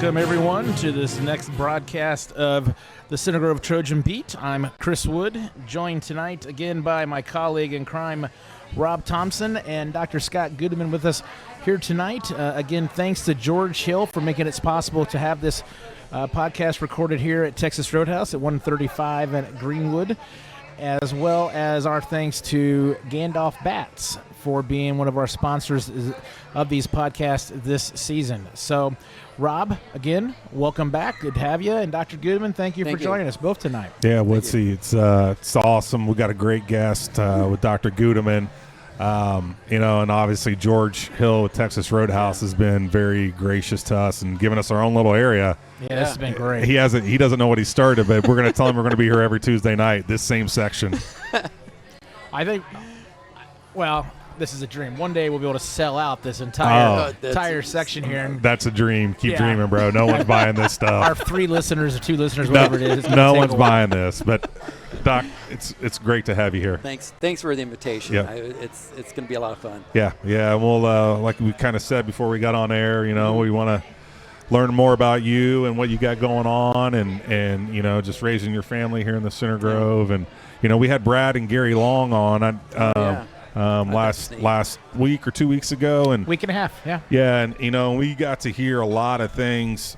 Welcome, everyone, to this next broadcast of the Center Grove Trojan Beat. I'm Chris Wood, joined tonight again by my colleague in crime, Rob Thompson, and Dr. Scott Gudeman with us here tonight. Again, thanks to George Hill for making it possible to have this podcast recorded here at Texas Roadhouse at 135 at Greenwood, as well as our thanks to Gandalf Bats for being one of our sponsors of these podcasts this season. So, Rob, again, welcome back. Good to have you. And Dr. Gudeman, thank you for joining us both tonight. Yeah, Woodsy, it's awesome. We got a great guest with Dr. Gudeman. And obviously George Hill with Texas Roadhouse has been very gracious to us and giving us our own little area. Yeah, this has been great. He doesn't know what he started, but we're going to tell him we're going to be here every Tuesday night, this same section. I think, well, this is a dream. One day we'll be able to sell out this entire section here. That's a dream. Keep dreaming, bro. No one's buying this stuff. Our 3 listeners or 2 listeners, whatever it is. No one's buying this. But, Doc, it's great to have you here. Thanks for the invitation. Yeah. It's going to be a lot of fun. Yeah. Well, like we kind of said before we got on air, we want to learn more about you and what you got going on and just raising your family here in the Center Grove. And, we had Brad and Gary Long on. Last week or 2 weeks ago, and week and a half, and we got to hear a lot of things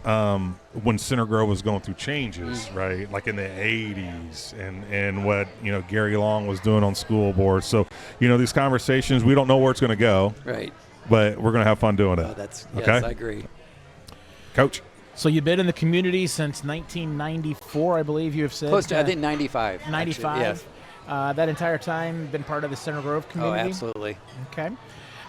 when Center Grove was going through changes, right? Like in the 80s, and what Gary Long was doing on school board. So these conversations, we don't know where it's going to go, right? But we're going to have fun doing it. Yes, okay? I agree, Coach. So you've been in the community since 1994, I believe you have said. Close to, I think 95. 95. Actually, yes. That entire time been part of the Center Grove community? Oh, absolutely. Okay.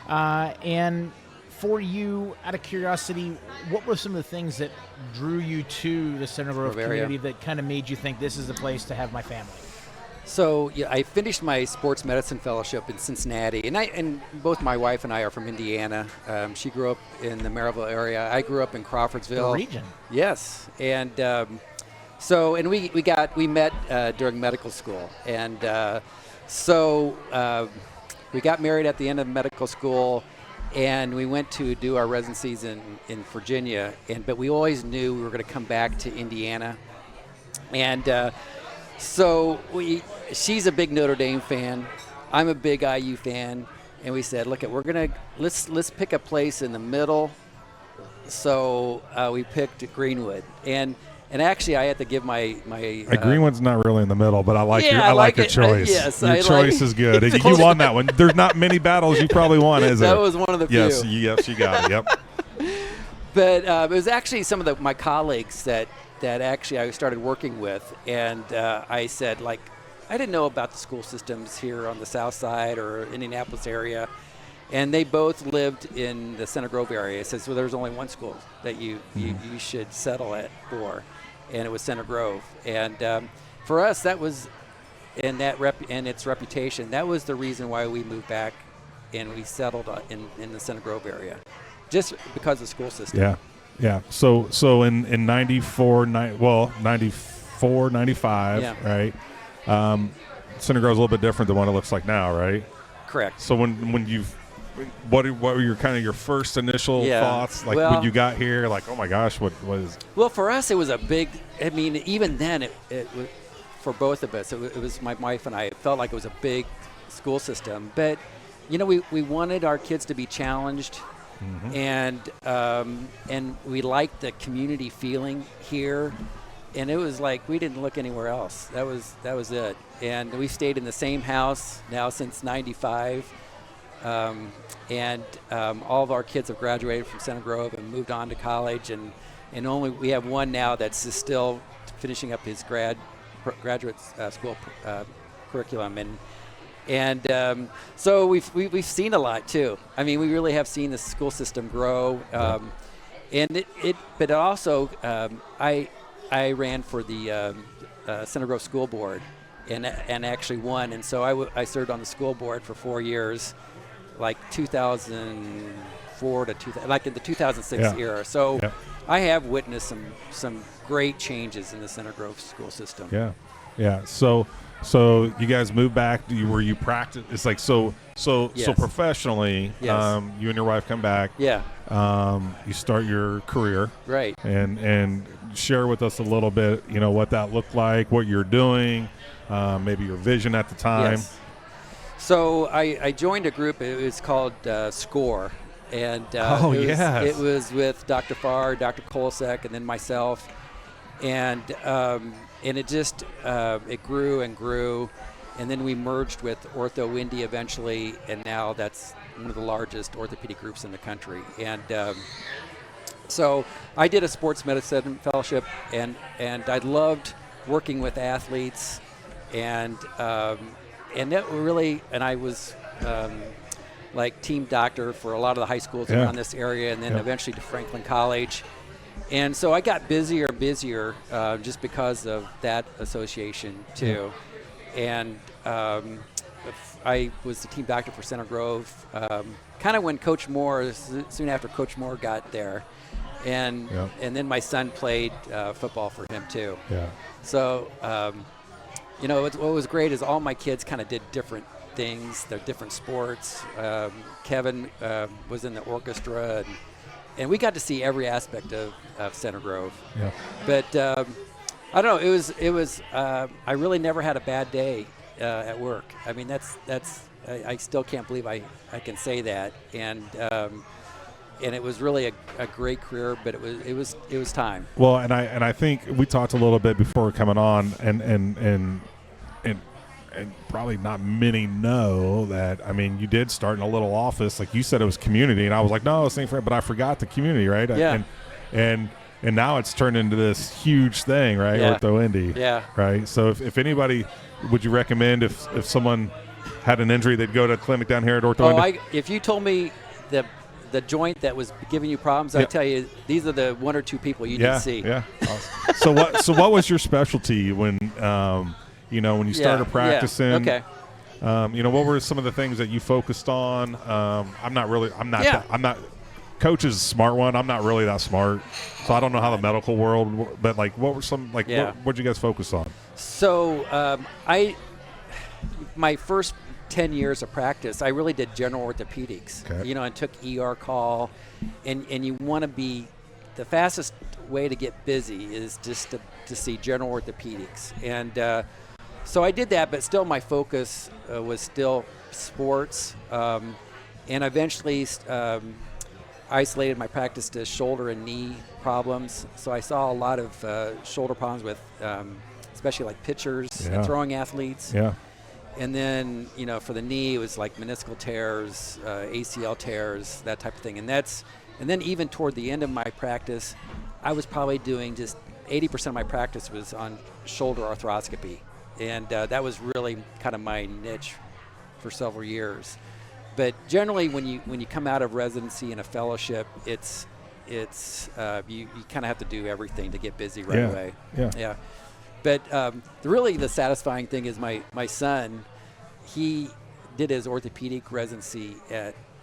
And for you, out of curiosity, what were some of the things that drew you to the Center Grove community that kind of made you think this is the place to have my family? So I finished my sports medicine fellowship in Cincinnati, and both my wife and I are from Indiana. She grew up in the Maryville area. I grew up in Crawfordsville. The region. Yes, and we met during medical school, and we got married at the end of medical school, and we went to do our residencies in Virginia, but we always knew we were going to come back to Indiana, and she's a big Notre Dame fan, I'm a big IU fan, and we said, look, let's pick a place in the middle. So we picked Greenwood, and actually, I had to give my Greenwood's not really in the middle, but I like your choice. Yes, your choice is good. You won that one. There's not many battles you probably won, is there? That was one of the few. Yes, you got it. Yep. But it was actually some of my colleagues that actually I started working with, and I said, I didn't know about the school systems here on the South Side or Indianapolis area. And they both lived in the Center Grove area. It says, well, there's only one school that you should settle for, and it was Center Grove. And for us, that was, and its reputation, that was the reason why we moved back and we settled in the Center Grove area, just because of the school system. Yeah. So in 94, 95, right? Center Grove's a little bit different than what it looks like now, right? Correct. So when you've what were your kind of your first initial thoughts, when you got here? Like, oh my gosh, what was? Well, for us, it was a big. I mean, even then, it was, for both of us, it was my wife and I. It felt like it was a big school system, but we wanted our kids to be challenged, and we liked the community feeling here, and it was like we didn't look anywhere else. That was it, and we stayed in the same house now since '95. All of our kids have graduated from Center Grove and moved on to college, and only we have one now that's still finishing up his graduate school curriculum, so we've seen a lot too. I mean, we really have seen the school system grow, but also I ran for the Center Grove School Board and actually won, and so I served on the school board for 4 years. Like 2004 to in the 2006 era. So I have witnessed some great changes in the Center Grove school system. Yeah. So you guys moved back. Were you practice? It's like so professionally. Yes. You and your wife come back. Yeah. you start your career. Right. And share with us a little bit, what that looked like, what you're doing, maybe your vision at the time. Yes. So I joined a group. It was called SCORE. And it was with Dr. Farr, Dr. Kolsek, and then myself. And it just it grew and grew. And then we merged with OrthoIndy eventually, and now that's one of the largest orthopedic groups in the country. And so I did a sports medicine fellowship, and I loved working with athletes, and that really, and I was like team doctor for a lot of the high schools around this area, and then eventually to Franklin College. And so I got busier and busier just because of that association too. And I was the team doctor for Center Grove, kind of when Coach Moore, soon after Coach Moore got there. And then my son played football for him too. Yeah. So, what was great is all my kids kind of did different things. They're different sports. Kevin was in the orchestra, and we got to see every aspect of Center Grove. Yeah. But I don't know. It was. I really never had a bad day at work. I mean, that's. I still can't believe I can say that. And it was really a great career, but it was time. Well, and I think we talked a little bit before coming on, and probably not many know that. I mean, you did start in a little office, like you said, it was community, and I was like, no, it's ain't fair, but I forgot the community, right? Yeah. And now it's turned into this huge thing, right? Yeah. OrthoIndy. Yeah. Right. So if anybody, would you recommend if someone had an injury, they'd go to a clinic down here at OrthoIndy? If you told me the joint that was giving you problems, I tell you, these are the one or two people you didn't see. Yeah. Awesome. So what was your specialty when when you started practicing? Yeah. Okay. What were some of the things that you focused on? Coach is a smart one. I'm not really that smart, so I don't know how the medical world. But what were some what did you guys focus on? So my first 10 years of practice, I really did general orthopedics. Okay. And took ER call, and you want to be the fastest way to get busy is just to see general orthopedics, and so I did that, but still my focus was still sports, and eventually isolated my practice to shoulder and knee problems. So I saw a lot of shoulder problems with especially like pitchers and throwing athletes. Yeah. And then, for the knee, it was like meniscal tears, ACL tears, that type of thing. And then even toward the end of my practice, I was probably doing just 80% of my practice was on shoulder arthroscopy. And that was really kind of my niche for several years. But generally, when you come out of residency and a fellowship, it's you kind of have to do everything to get busy right away. Yeah. But really the satisfying thing is my son, he did his orthopedic residency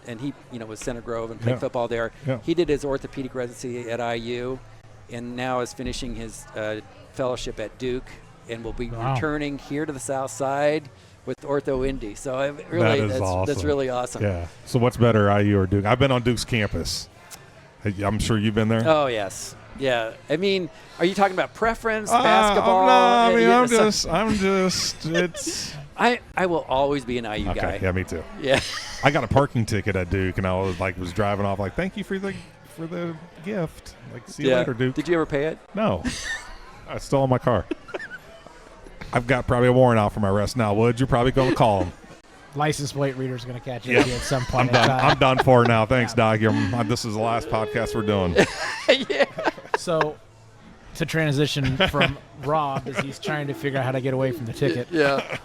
and he was Center Grove and played football there. Yeah. He did his orthopedic residency at IU, and now is finishing his fellowship at Duke, and will be returning here to the South Side with OrthoIndy. So awesome. That's really awesome. Yeah. So what's better, IU or Duke? I've been on Duke's campus. I'm sure you've been there. Oh yes. Yeah. I mean, are you talking about preference, basketball? I'm just. It's. I will always be an IU guy. Yeah, me too. Yeah. I got a parking ticket at Duke, and I was driving off like, thank you for the gift. Like, see you later, Duke. Did you ever pay it? No. It's still in my car. I've got probably a warrant out for my arrest now. Would you're probably going to call him? License plate reader's going to catch you at some point. I'm done for now. Thanks, Doc. This is the last podcast we're doing. Yeah. So, to transition from Rob as he's trying to figure out how to get away from the ticket. Yeah.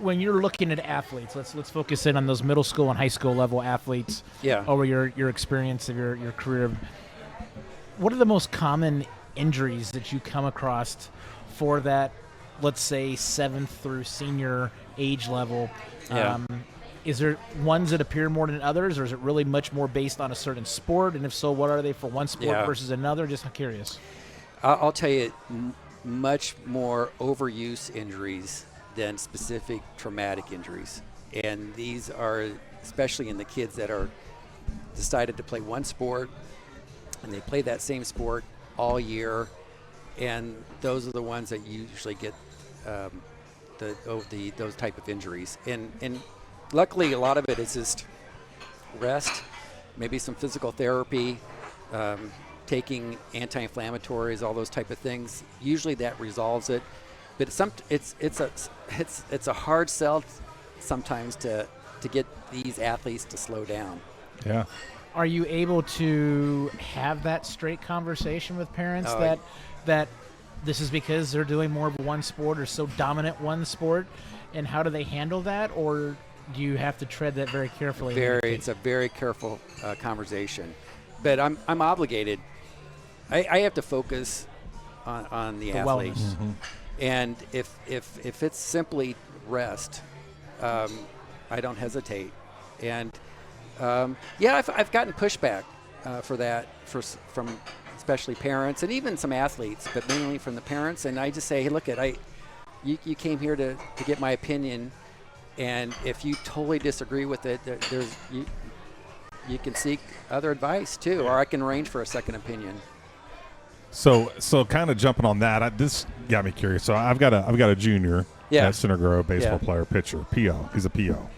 When you're looking at athletes, let's focus in on those middle school and high school level athletes. Yeah. Over your experience of your career. What are the most common injuries that you come across for that, let's say, 7th through senior age level? Yeah. Is there ones that appear more than others, or is it really much more based on a certain sport? And if so, what are they for one sport versus another? Just I'm curious. I'll tell you, much more overuse injuries than specific traumatic injuries. And these are, especially in the kids that are decided to play one sport, and they play that same sport all year, and those are the ones that usually get those type of injuries. And luckily, a lot of it is just rest, maybe some physical therapy, taking anti-inflammatories, all those type of things. Usually that resolves it, but it's a hard sell sometimes to get these athletes to slow down. Yeah. Are you able to have that straight conversation with parents that this is because they're doing more of one sport or so dominant one sport, and how do they handle that, or do you have to tread that very carefully? It's a very careful conversation, but I'm obligated. I have to focus on the athletes, wellness. And if it's simply rest, I don't hesitate. And I've gotten pushback for that from especially parents and even some athletes, but mainly from the parents. And I just say, hey, look, you came here to get my opinion, and if you totally disagree with it, you can seek other advice too, or I can arrange for a second opinion. So kind of jumping on that, this got me curious. So I've got a junior at Center Grove, baseball player, pitcher, PO. He's a PO.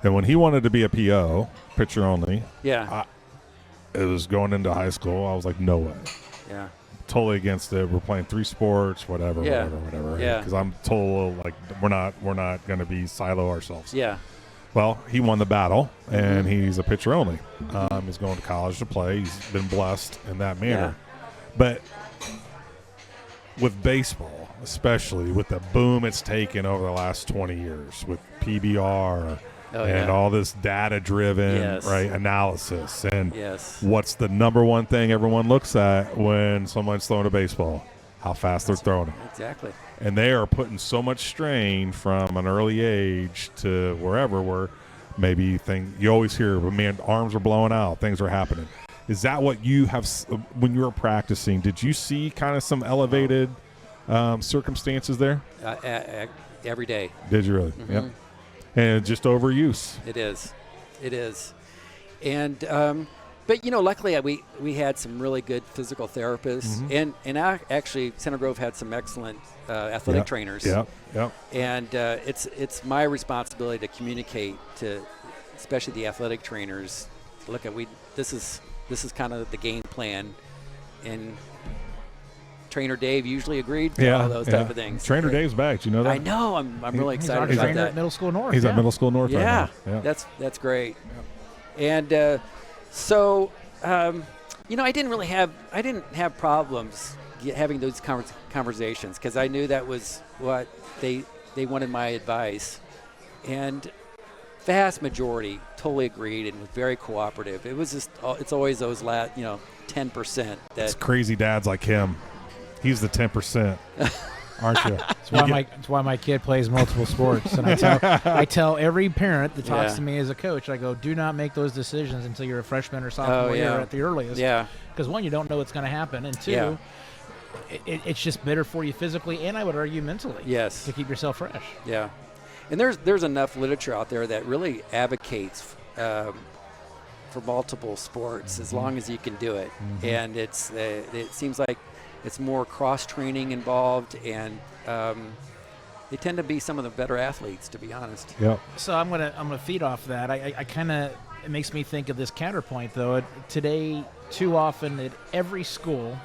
And when he wanted to be a PO, pitcher only, it was going into high school. I was like, no way. Yeah. Totally against it. We're playing 3 sports, whatever. Yeah. Because I'm told like we're not going to be silo ourselves. Yeah. Well, he won the battle, and he's a pitcher only. He's going to college to play. He's been blessed in that manner. Yeah. But with baseball, especially with the boom it's taken over the last 20 years with PBR and all this data-driven analysis. And what's the number one thing everyone looks at when someone's throwing a baseball? How fast they're throwing it. Exactly. And they are putting so much strain from an early age to wherever, where maybe you always hear, man, arms are blowing out, things are happening. Is that what you have when you were practicing? Did you see kind of some elevated circumstances there? Every day. Did you really? Mm-hmm. Yep. And just overuse. It is. And but luckily we had some really good physical therapists, and actually Center Grove had some excellent athletic trainers. Yep. And it's my responsibility to communicate to, especially the athletic trainers. Look, this is kind of the game plan, and Trainer Dave usually agreed to all those type of things. Trainer Dave's back. Do you know that? I know. I'm really excited he's about trainer that. at Middle School North. He's at Middle School North right now. Yeah, that's great. Yeah. And so I didn't have problems having those conversations, because I knew that was what they wanted my advice, and vast majority totally agreed and was very cooperative. It was just it's always those 10% that. It's crazy dads like him. He's the 10%, aren't you? That's why my kid plays multiple sports, and I tell every parent that talks to me as a coach, I go, do not make those decisions until you're a freshman or sophomore year at the earliest. Yeah. Because one, you don't know what's going to happen, and two, it's just better for you physically, and I would argue mentally. Yes. To keep yourself fresh. Yeah. And there's enough literature out there that really advocates for multiple sports as long as you can do it. And it seems like it's more cross-training involved, and they tend to be some of the better athletes, to be honest. Yep. So I'm gonna feed off that. I kind of, it makes me think of this counterpoint though. Today, too often at every school,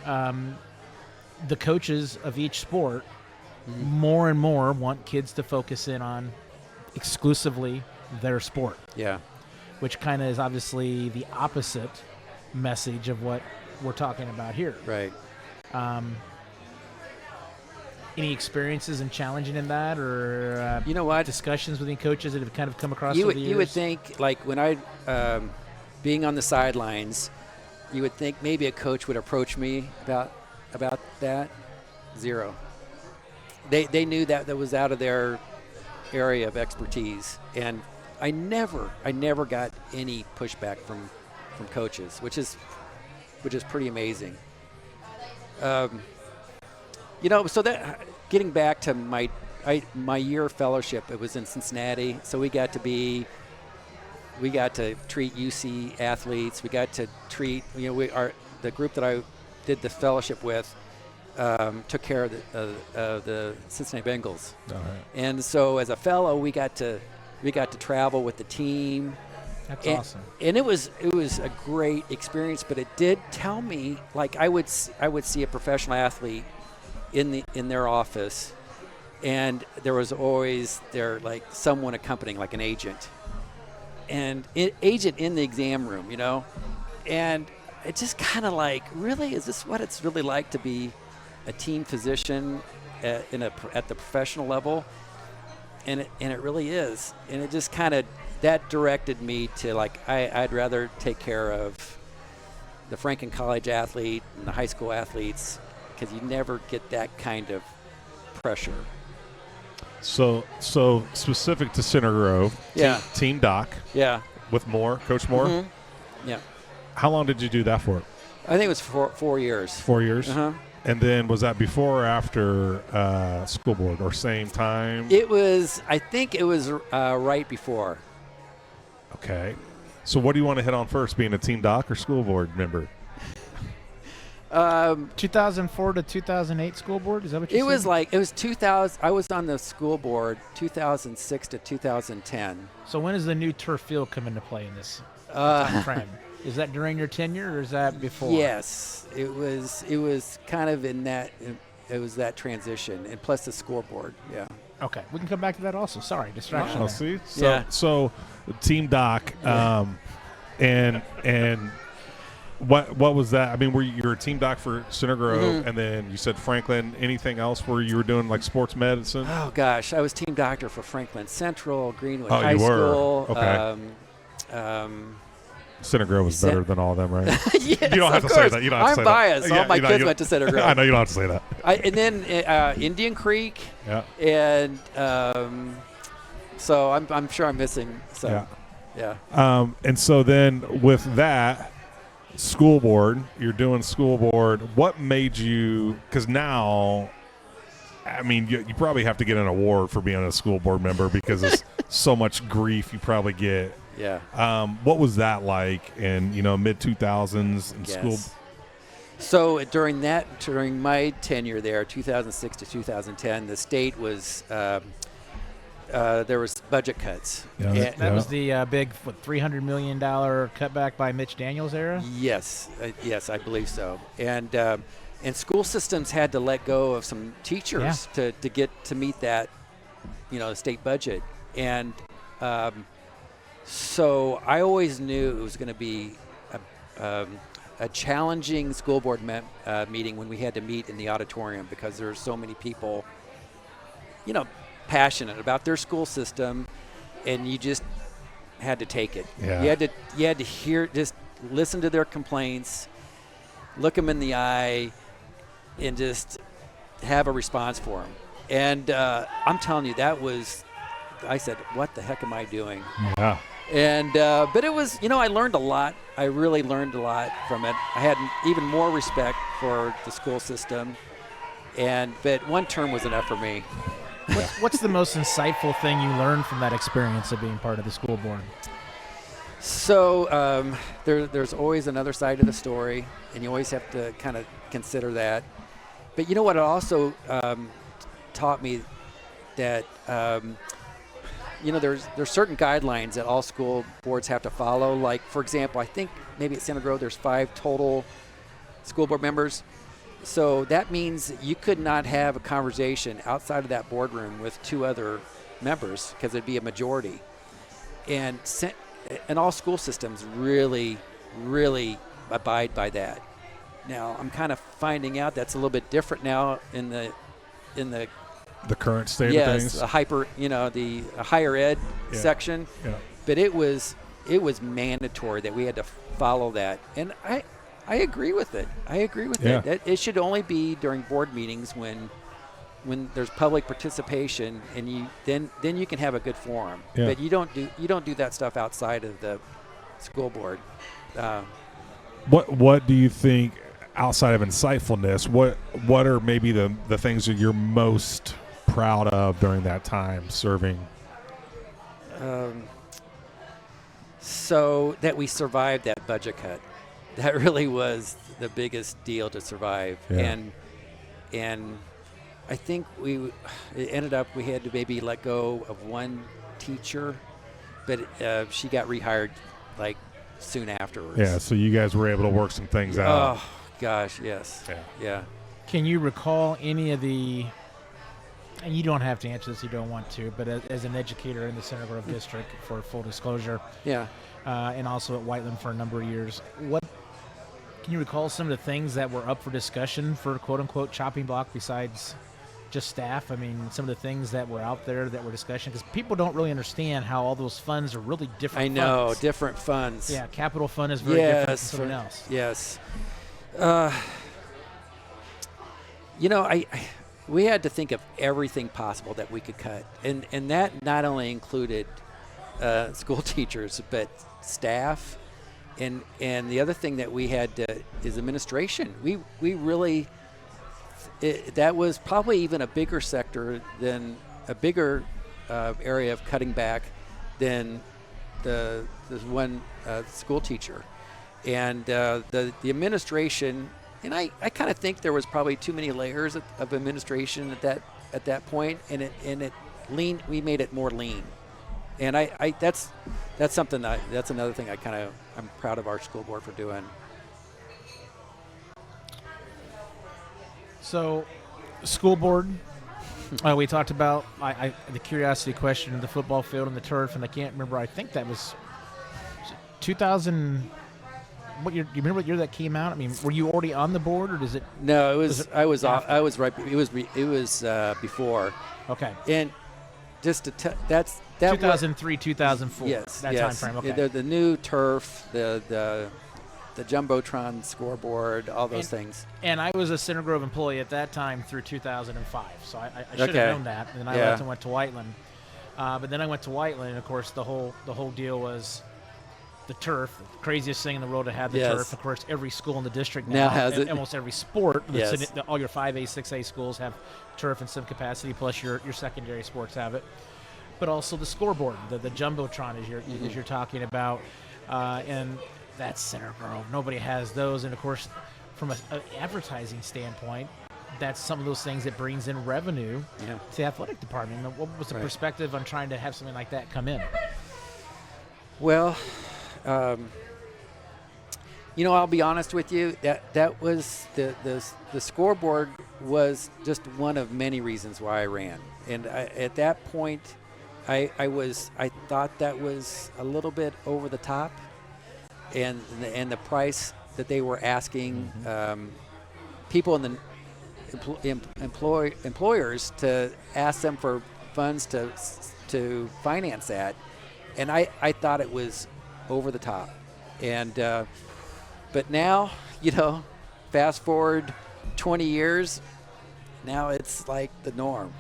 the coaches of each sport more and more want kids to focus in on exclusively their sport. Yeah. Which kind of is obviously the opposite message of what we're talking about here. Right. Any experiences and challenging in that, or you know what, discussions with the coaches that have kind of come across over the years? You would think, like when I being on the sidelines, you would think maybe a coach would approach me about that. Zero. They knew that was out of their area of expertise, and I never got any pushback from coaches, which is pretty amazing. So that, getting back to my year fellowship, it was in Cincinnati, so we got to be we got to treat UC athletes. We got to treat, the group that I did the fellowship with took care of the Cincinnati Bengals. All right. And so as a fellow, we got to travel with the team. That's awesome. And it was a great experience, but it did tell me, like, I would see a professional athlete in their office, and there was always like someone accompanying, like an agent, and agent in the exam room, and it just kind of like, really, is this what it's really like to be a team physician at the professional level? And it really is, and it just kind of, that directed me to, like, I'd rather take care of the Franklin College athlete and the high school athletes, because you never get that kind of pressure. So specific to Center Grove, Yeah. Team Doc. Yeah. With Coach Moore. Mm-hmm. Yeah. How long did you do that for? I think it was 4 years. 4 years. Uh-huh. And then was that before or after school board, or same time? I think it was right before. Okay. So what do you want to hit on first, being a Team Doc or school board member? 2004 to 2008 school board, is that what you said? It was 2000. I was on the school board 2006 to 2010. So when does the new turf field come into play in this time frame? Is that during your tenure, or is that before? Yes, it was kind of in that. It was that transition, and plus the scoreboard. Yeah. Okay, we can come back to that also. Sorry, distraction. Oh, there. see. So Team Doc, and what was that? I mean, you were a Team Doc for Center Grove, and then you said Franklin. Anything else where you were doing like sports medicine? Oh gosh, I was team doctor for Franklin Central, Greenwood Oh, High you were? School. Okay. Center Grove was better than all of them, right? Yes, you don't have to say that. You don't have to say I'm biased. that. All my kids went to Center Grove. I know you don't have to say that. And then Indian Creek. Yeah. And so I'm sure I'm missing some. Yeah. And so then with that, school board, you're doing school board. What made you, because now, I mean, you probably have to get an award for being a school board member because it's so much grief you probably get. Yeah. What was that like in, mid 2000s in school? So during my tenure there, 2006 to 2010, the state was there was budget cuts. Yeah, that was the big $300 million cutback by Mitch Daniels era? Yes, I believe so. And school systems had to let go of some teachers to get to meet that, state budget. And so I always knew it was going to be a challenging school board meeting when we had to meet in the auditorium, because there were so many people, passionate about their school system, and you just had to take it. Yeah. You had to hear, just listen to their complaints, look them in the eye, and just have a response for them. And I'm telling you, I said, what the heck am I doing? Yeah. And but it was, I learned a lot. I really learned a lot from it. I had even more respect for the school system, but one term was enough for me. What's the most insightful thing you learned from that experience of being part of the school board? So there's always another side of the story, and you always have to kind of consider that. But you know what? It also taught me that there's certain guidelines that all school boards have to follow. Like, for example, I think maybe at Center Grove there's 5 total school board members. So that means you could not have a conversation outside of that boardroom with 2 other members, because it'd be a majority. And all school systems really, really abide by that. Now, I'm kind of finding out that's a little bit different now in the current state of things. Yes, the higher ed section. Yeah. But it was mandatory that we had to follow that, and I agree with it. It. It should only be during board meetings when there's public participation, and then you can have a good forum. Yeah. But you don't do that stuff outside of the school board. What do you think, outside of insightfulness, what are maybe the things that you're most proud of during that time serving? so that we survived that budget cut. That really was the biggest deal to survive. Yeah. And I think it ended up we had to maybe let go of one teacher, but she got rehired like soon afterwards. Yeah, so you guys were able to work some things out. Oh gosh, yes. Yeah. Can you recall any of the, and you don't have to answer this, you don't want to, but as an educator in the Center Grove District, for full disclosure, Yeah. And also at Whiteland for a number of years, can you recall some of the things that were up for discussion for quote-unquote chopping block besides just staff? I mean, some of the things that were out there that were discussion, because people don't really understand how all those funds are really different. I know, funds. different funds. Yeah, capital fund is very different than something else. Yes. We had to think of everything possible that we could cut, and that not only included school teachers, but staff, and the other thing that we had is administration. We really that was probably even a bigger sector than a bigger area of cutting back than the one school teacher, and the administration. And I kind of think there was probably too many layers of administration at that point, and it lean. We made it more lean, and that's something that's another thing I'm proud of our school board for doing. So, school board. We talked about the curiosity question of the football field and the turf, and I can't remember. I think that was 2000. What year? Do you remember what year that came out? I mean, were you already on the board, or does it? No, it was. I was off. I was right. It was before. Okay. And just to that 2003, 2004. Yes. That yes. time frame. Okay. The new turf, the jumbotron scoreboard, all those things. And I was a Center Grove employee at that time through 2005, so I should Okay. have known that. And then I left and went to Whiteland. But then I went to Whiteland, and of course the whole deal was the turf, the craziest thing in the world to have the Yes. turf. Of course, every school in the district Now has it. Almost every sport. Yes. All your 5A, 6A schools have turf in some capacity, plus your secondary sports have it. But also the scoreboard, the jumbotron, as you're talking about, and that's Center Grove. Nobody has those, and of course, from an advertising standpoint, that's some of those things that brings in revenue to the athletic department. What was the perspective on trying to have something like that come in? Well, I'll be honest with you. That was the scoreboard was just one of many reasons why I ran. And at that point, I thought that was a little bit over the top, and the price that they were asking people in the employers to ask them for funds to finance that, and I thought it was over the top. And but now, fast forward 20 years, now it's like the norm.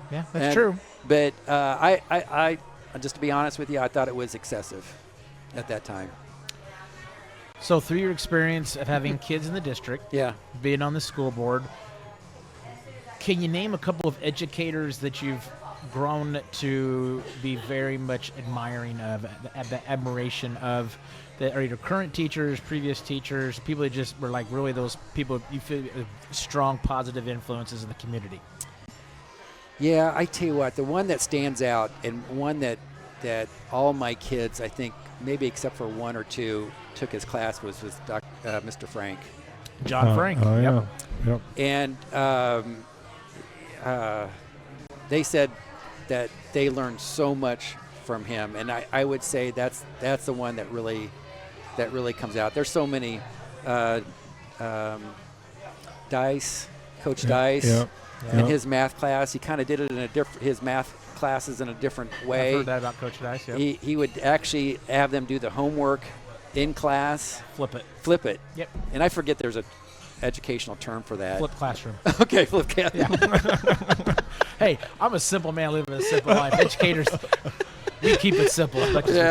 Yeah, that's true. But I just to be honest with you, I thought it was excessive at that time. So through your experience of having kids in the district, being on the school board, can you name a couple of educators that you've grown to be very much admiring of, the admiration of, that are either current teachers, previous teachers, people that just were like really those people you feel strong positive influences in the community? Yeah, I tell you what, the one that stands out, and one that all my kids, I think, maybe except for one or two, took his class was Mr. Frank. John Frank. Yep. And they said that they learned so much from him, and I would say that's the one that really comes out. There's so many Coach Dice. In his math class, he kind of did it in his math classes in a different way. I've heard that about Coach Dice. Yep. He would actually have them do the homework in class. Flip it. Yep. And I forget there's a educational term for that. Flip classroom. Okay, flip classroom. Yeah. Hey, I'm a simple man living a simple life. Educators, we keep it simple as much as we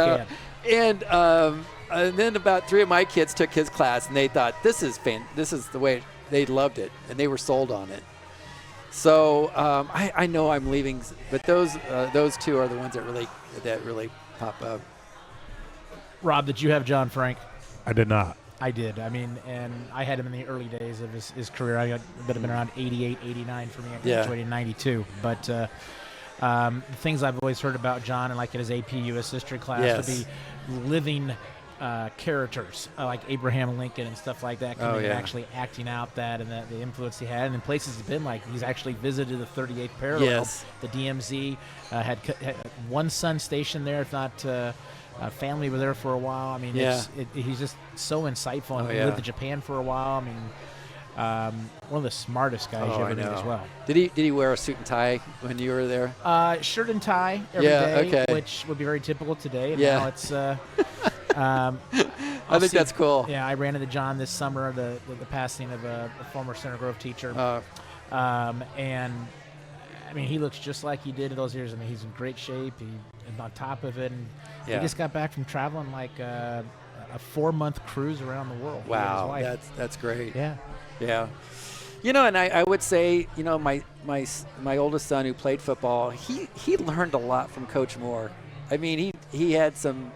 can. And then about 3 of my kids took his class, and they thought this is the way. They loved it, and they were sold on it. So I know I'm leaving, but those 2 are the ones that really pop up. Rob, did you have John Frank? I did not. I did. I mean, and I had him in the early days of his career. I would have been around 88, 89 for me. I graduated in 92. But the things I've always heard about John, and like in his AP US history class, would be living characters like Abraham Lincoln and stuff like that, actually acting out that and the influence he had. And in places he's been, like he's actually visited the 38th parallel, the DMZ, had one son stationed there, if not family were there for a while. I mean, he's just so insightful. And he lived in Japan for a while. I mean, one of the smartest guys you ever meet as well. Did he wear a suit and tie when you were there? Shirt and tie every day, which would be very typical today. And now it's I think that's cool. Yeah, I ran into John this summer, the passing of a former Center Grove teacher. And I mean, he looks just like he did in those years. I mean, he's in great shape. He's on top of it. And he just got back from traveling like a 4-month cruise around the world. Wow, that's great. Yeah. You know, and I would say, you know, my oldest son who played football, he learned a lot from Coach Moore. I mean, he had some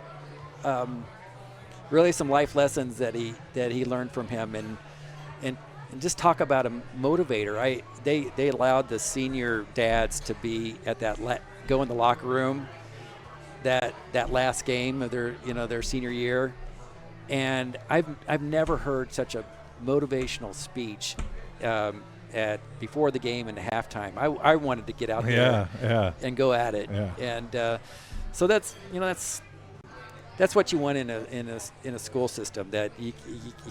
really some life lessons that he learned from him, and just talk about a motivator. They allowed the senior dads to be at go in the locker room that last game of their senior year, and I've never heard such a motivational speech before the game and halftime. I wanted to get out there and go at it, and so that's what you want in a school system, that you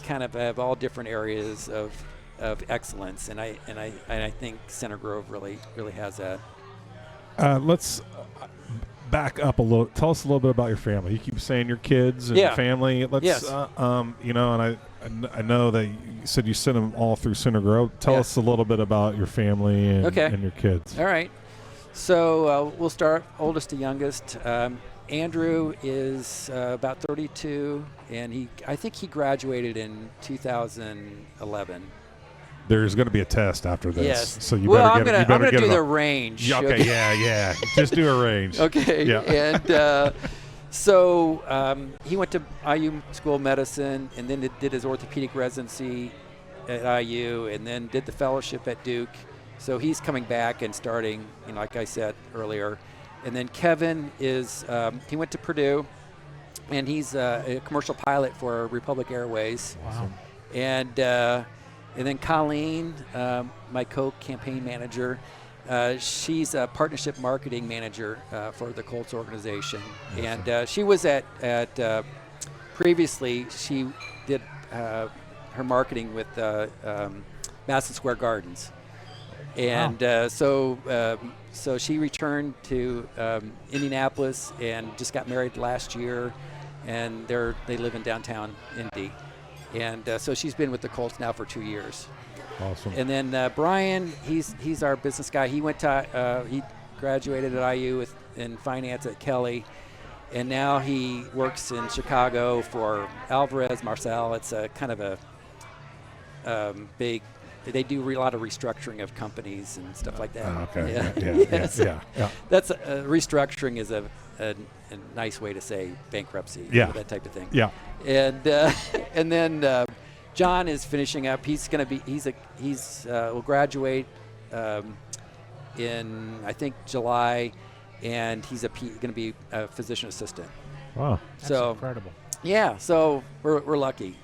kind of have all different areas of excellence, and I think Center Grove really has that. Let's back up a little. Tell us a little bit about your family. You keep saying your kids and your family. Let's you know, and I know that you said you sent them all through Center Grove. Tell us a little bit about your family and your kids. All right. So we'll start oldest to youngest. Andrew is about 32, and I think he graduated in 2011. There's going to be a test after this. Yes. So you I'm better going to get do the range. Yeah, okay. Yeah. Just do a range. Okay. Yeah. And so he went to IU School of Medicine, and then did his orthopedic residency at IU, and then did the fellowship at Duke. So he's coming back and starting, like I said earlier. And then Kevin he went to Purdue, and he's a commercial pilot for Republic Airways. Wow. And then Colleen, my co-campaign manager, she's a partnership marketing manager for the Colts organization. Awesome. And she was previously she did her marketing with Madison Square Gardens. And so she returned to Indianapolis and just got married last year, and they live in downtown Indy. And so she's been with the Colts now for 2 years. Awesome. And then Brian, he's our business guy. He he graduated at IU in finance at Kelly, and now he works in Chicago for Alvarez Marcel. It's a kind of a big. They do a lot of restructuring of companies and stuff like that. Okay. Yeah. That's restructuring is a nice way to say bankruptcy. That type of thing. Yeah. And then John is finishing up. He's will graduate in I think July, and he's going to be a physician assistant. Wow. That's incredible. Yeah. So we're lucky.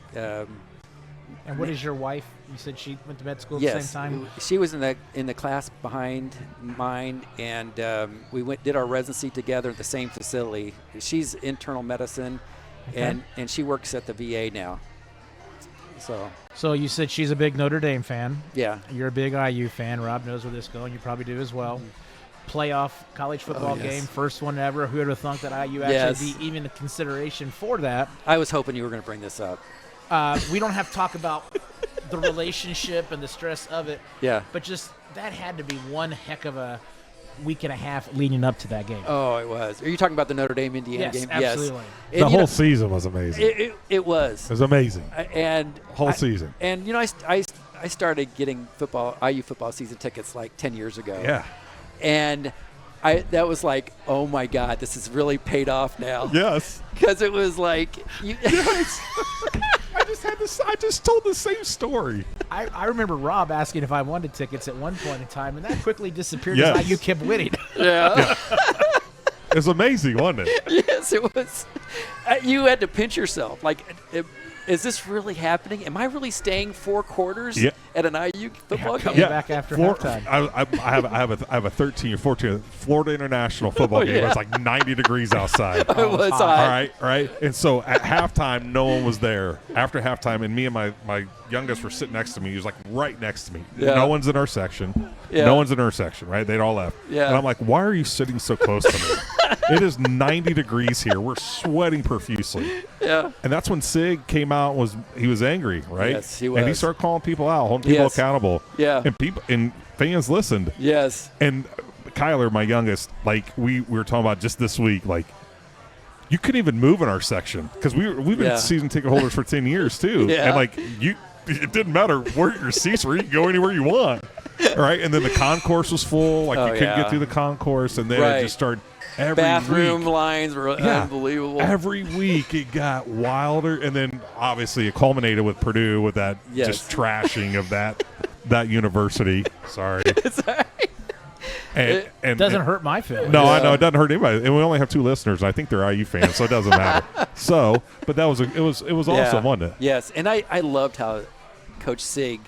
And what is your wife? You said she went to med school at the same time? She was in the class behind mine, and we did our residency together at the same facility. She's internal medicine, and she works at the VA now. So you said she's a big Notre Dame fan. Yeah. You're a big IU fan. Rob knows where this is going. You probably do as well. Playoff college football game, first one ever. Who would have thought that IU actually be even a consideration for that? I was hoping you were going to bring this up. We don't have to talk about the relationship and the stress of it. Yeah. But just that had to be one heck of a week and a half leading up to that game. Oh, it was. Are you talking about the Notre Dame Indiana game? Absolutely. Yes. The whole season was amazing. It was. It was amazing. Whole season. And I started getting IU football season tickets like 10 years ago. Yeah. And that was like, oh my God, this has really paid off now. Yes. Because it was like, Yes. I just told the same story. I remember Rob asking if I wanted tickets at one point in time, and that quickly disappeared Yes. as IU kept winning. yeah. It was amazing, wasn't it? Yes, it was. You had to pinch yourself. Like, is this really happening? Am I really staying 4 quarters at an IU football game? Back after halftime. I have a 13 or 14 Florida International football game. It was like 90 degrees outside. It was hot. All right. And so at halftime, no one was there. After halftime, and me and my youngest were sitting next to me. He was like right next to me. Yeah. No one's in our section. Yeah. No one's in our section, right? They'd all left. Yeah. And I'm like, why are you sitting so close to me? It is 90 degrees here. We're sweating profusely. Yeah. And that's when Sig came out. He was angry, right? Yes, he And he was. started calling people out, holding people accountable. Yeah. And fans listened. Yes. And Kyler, my youngest, like we were talking about just this week, like you couldn't even move in our section because we've been season ticket holders for 10 years too. Yeah. And like it didn't matter where your seats were. You could go anywhere you want. Right. And then the concourse was full. Like you couldn't get through the concourse. And then it just started every bathroom week. lines were unbelievable. Every week it got wilder. And then obviously it culminated with Purdue with that just trashing of that university. Sorry. Sorry. And It doesn't hurt my feelings. No, I know it doesn't hurt anybody, and we only have 2 listeners. I think they're IU fans, so it doesn't matter. So, but that was it was awesome, wasn't it? Yes, and I loved how Coach Sig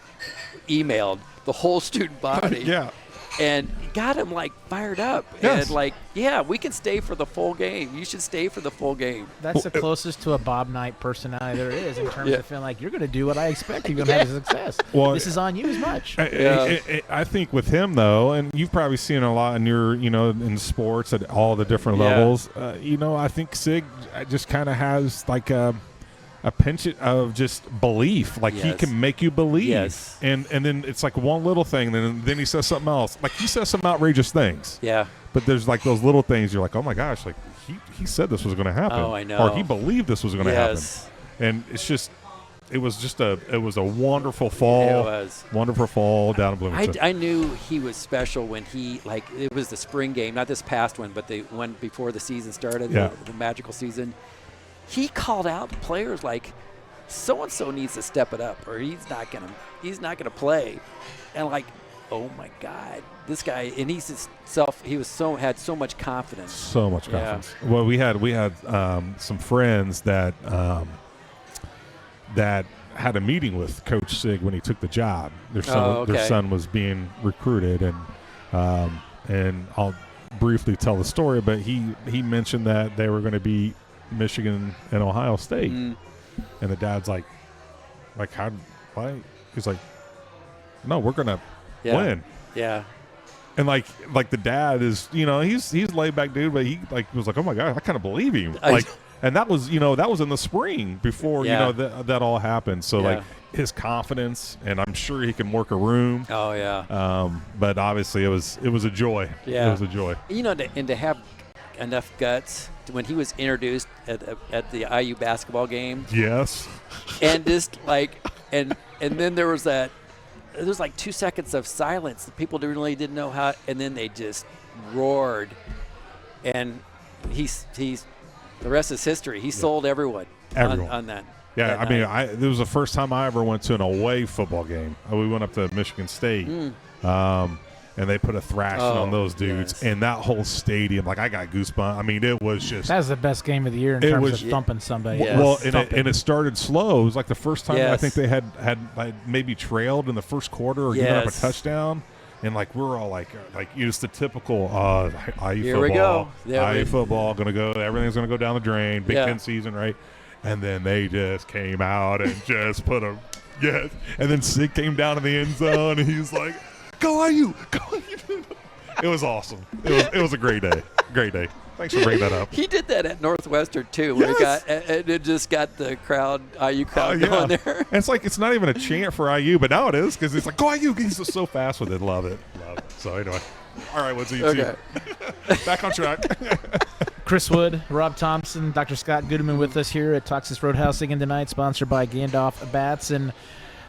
emailed the whole student body. Yeah. And got him like fired up and like, we can stay for the full game. You should stay for the full game. That's the closest to a Bob Knight personality there is in terms of feeling like you're going to do what I expect. You're going to have success. Well, this is on you as much. I think with him though, and you've probably seen a lot in your, in sports at all the different levels. I think Sig just kind of has like a pinch of just belief, like he can make you believe, and then it's like one little thing, then he says something else, like he says some outrageous things, but there's like those little things you're like, oh my gosh, like he said this was going to happen, I know, or he believed this was going to happen, and it's just it was a wonderful fall. It was wonderful fall down in Bloomington. I knew he was special when it was the spring game, not this past one, but the one before the season started, the magical season. He called out the players like, so and so needs to step it up, or he's not gonna play, and like, oh my God, this guy, and he had so much confidence. So much confidence. Yeah. Well, we had some friends that had a meeting with Coach Sig when he took the job. Their son was being recruited, and I'll briefly tell the story, but he mentioned that they were going to be Michigan and Ohio State, and the dad's like how? Why? He's like, no, we're gonna win. Yeah. And like the dad is, he's laid back dude, but he was like, oh my God, I kind of believe him. And that was in the spring before that all happened. So like his confidence, and I'm sure he can work a room. Oh yeah. But obviously it was a joy. Yeah. It was a joy. And to have enough guts when he was introduced at the IU basketball game. Yes. And just like and then there was like 2 seconds of silence. The people really didn't know how, and then they just roared. And he's the rest is history. He sold everyone. On that. Yeah, that I mean, it was the first time I ever went to an away football game. We went up to Michigan State. And they put a thrashing on those dudes, and that whole stadium, like I got goosebumps. I mean, it was just. That was the best game of the year in terms of thumping somebody. Yes. Well, and it started slow. It was like the first time I think they had maybe trailed in the first quarter or given up a touchdown, and like we're all like it's the typical IU Here football. we go. IU football gonna go. Everything's gonna go down the drain. Big Ten season, right? And then they just came out and just put a and then Sig came down in the end zone, and he was like. Go IU! Go IU! It was awesome. It was a great day. Great day. Thanks for bringing that up. He did that at Northwestern too, where it just got the IU crowd going there. And it's like it's not even a chant for IU, but now it is because it's like go IU. He's just so fast with it. Love it. So anyway, all right, what's the back on track. Chris Wood, Rob Thompson, Dr. Scott Gudeman with us here at Texas Roadhouse again tonight, sponsored by Gandalf Bats. And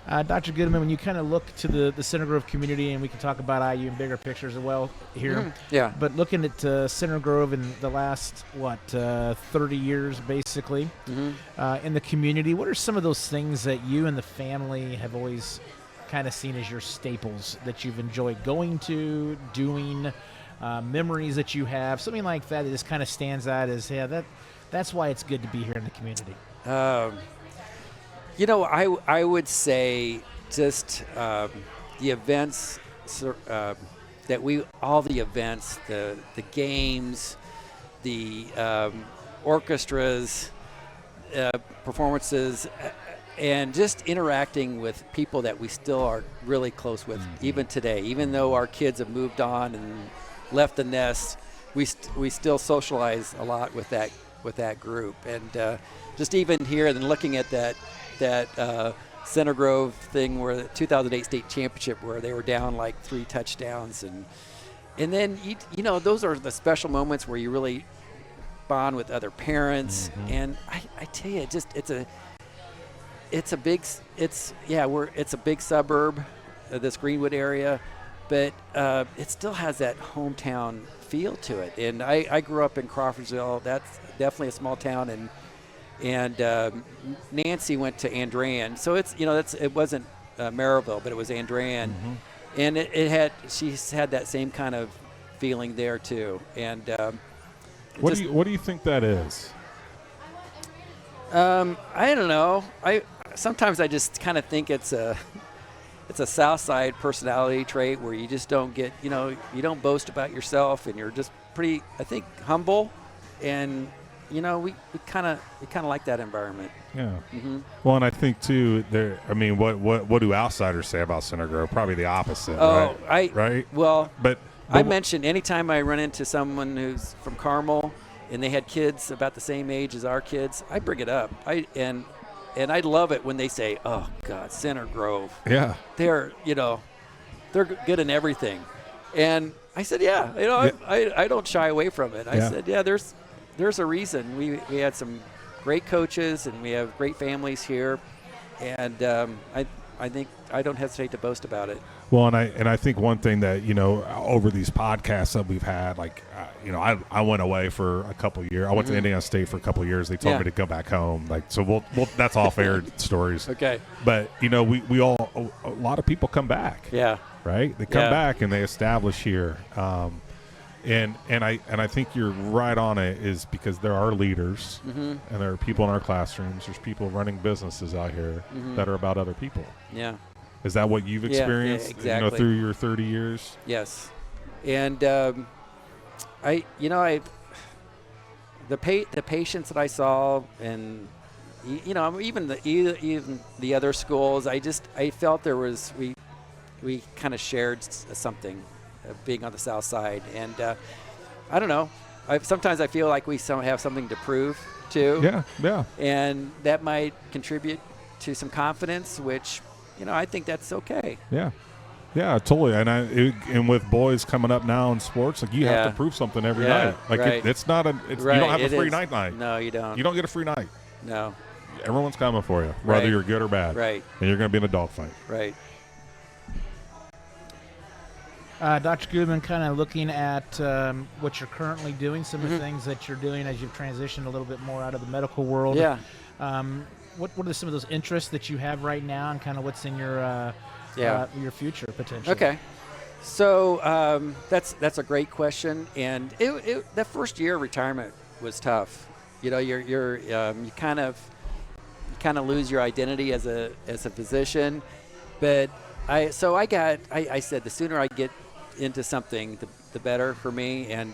Dr. Gudeman, when you kind of look to the Center Grove community, and we can talk about IU in bigger pictures as well here. Yeah. But looking at Center Grove in the last, 30 years, basically, in the community, what are some of those things that you and the family have always kind of seen as your staples that you've enjoyed going to, doing, memories that you have, something like that just kind of stands out as, that's why it's good to be here in the community? I would say just the events all the events, the games, the orchestras, performances, and just interacting with people that we still are really close with, even today. Even though our kids have moved on and left the nest, we still socialize a lot with that group. And just even here and looking at that Center Grove thing, where the 2008 state championship, where they were down like 3 touchdowns, and then those are the special moments where you really bond with other parents. And I tell you, it's a big suburb, this Greenwood area, but it still has that hometown feel to it. And I grew up in Crawfordsville. That's definitely a small town, and Nancy went to Andrean, so it wasn't Maryville, but it was Andrean, and she's had that same kind of feeling there too. And what do you think that is? I don't know. Sometimes I just kind of think it's a South Side personality trait where you just don't get, you don't boast about yourself, and you're just pretty, I think, humble, and we kind of like that environment. Yeah. Well, and I think too, what do outsiders say about Center Grove? Probably the opposite. Right. Well, but I mentioned anytime I run into someone who's from Carmel and they had kids about the same age as our kids, I bring it up. And I love it when they say, "Oh God, Center Grove." Yeah. They're good in everything, and I said, "Yeah, I don't shy away from it." I said, "Yeah, there's a reason. We had some great coaches, and we have great families here, and I think I don't hesitate to boast about it." Well, and I think one thing that over these podcasts that we've had, I went away for a couple of years. I went to Indiana State for a couple of years. They told me to go back home. So we'll that's off-air stories. Okay. But we all, a lot of people come back. Yeah. Right. They come back and they establish here. And I think you're right on it, is because there are leaders and there are people in our classrooms. There's people running businesses out here that are about other people. Yeah. Is that what you've experienced? Yeah, exactly. Through your 30 years? Yes. And the patients that I saw, and even the other schools, I felt we kind of shared something. Being on the South Side, and I don't know. Sometimes I feel like we have something to prove too. Yeah. And that might contribute to some confidence, which I think that's okay. Yeah, totally. And with boys coming up now in sports, you have to prove something every night. It's not you don't have a free night. No, you don't. You don't get a free night. No. Everyone's coming for you, whether you're good or bad. Right. And you're going to be in a dogfight. Right. Dr. Gudeman, kind of looking at what you're currently doing, some of the things that you're doing as you've transitioned a little bit more out of the medical world. Yeah. What are some of those interests that you have right now, and kind of what's in your future potentially? Okay. So that's a great question, and that first year of retirement was tough. You kind of lose your identity as a physician, but I said the sooner I get into something, the better for me. And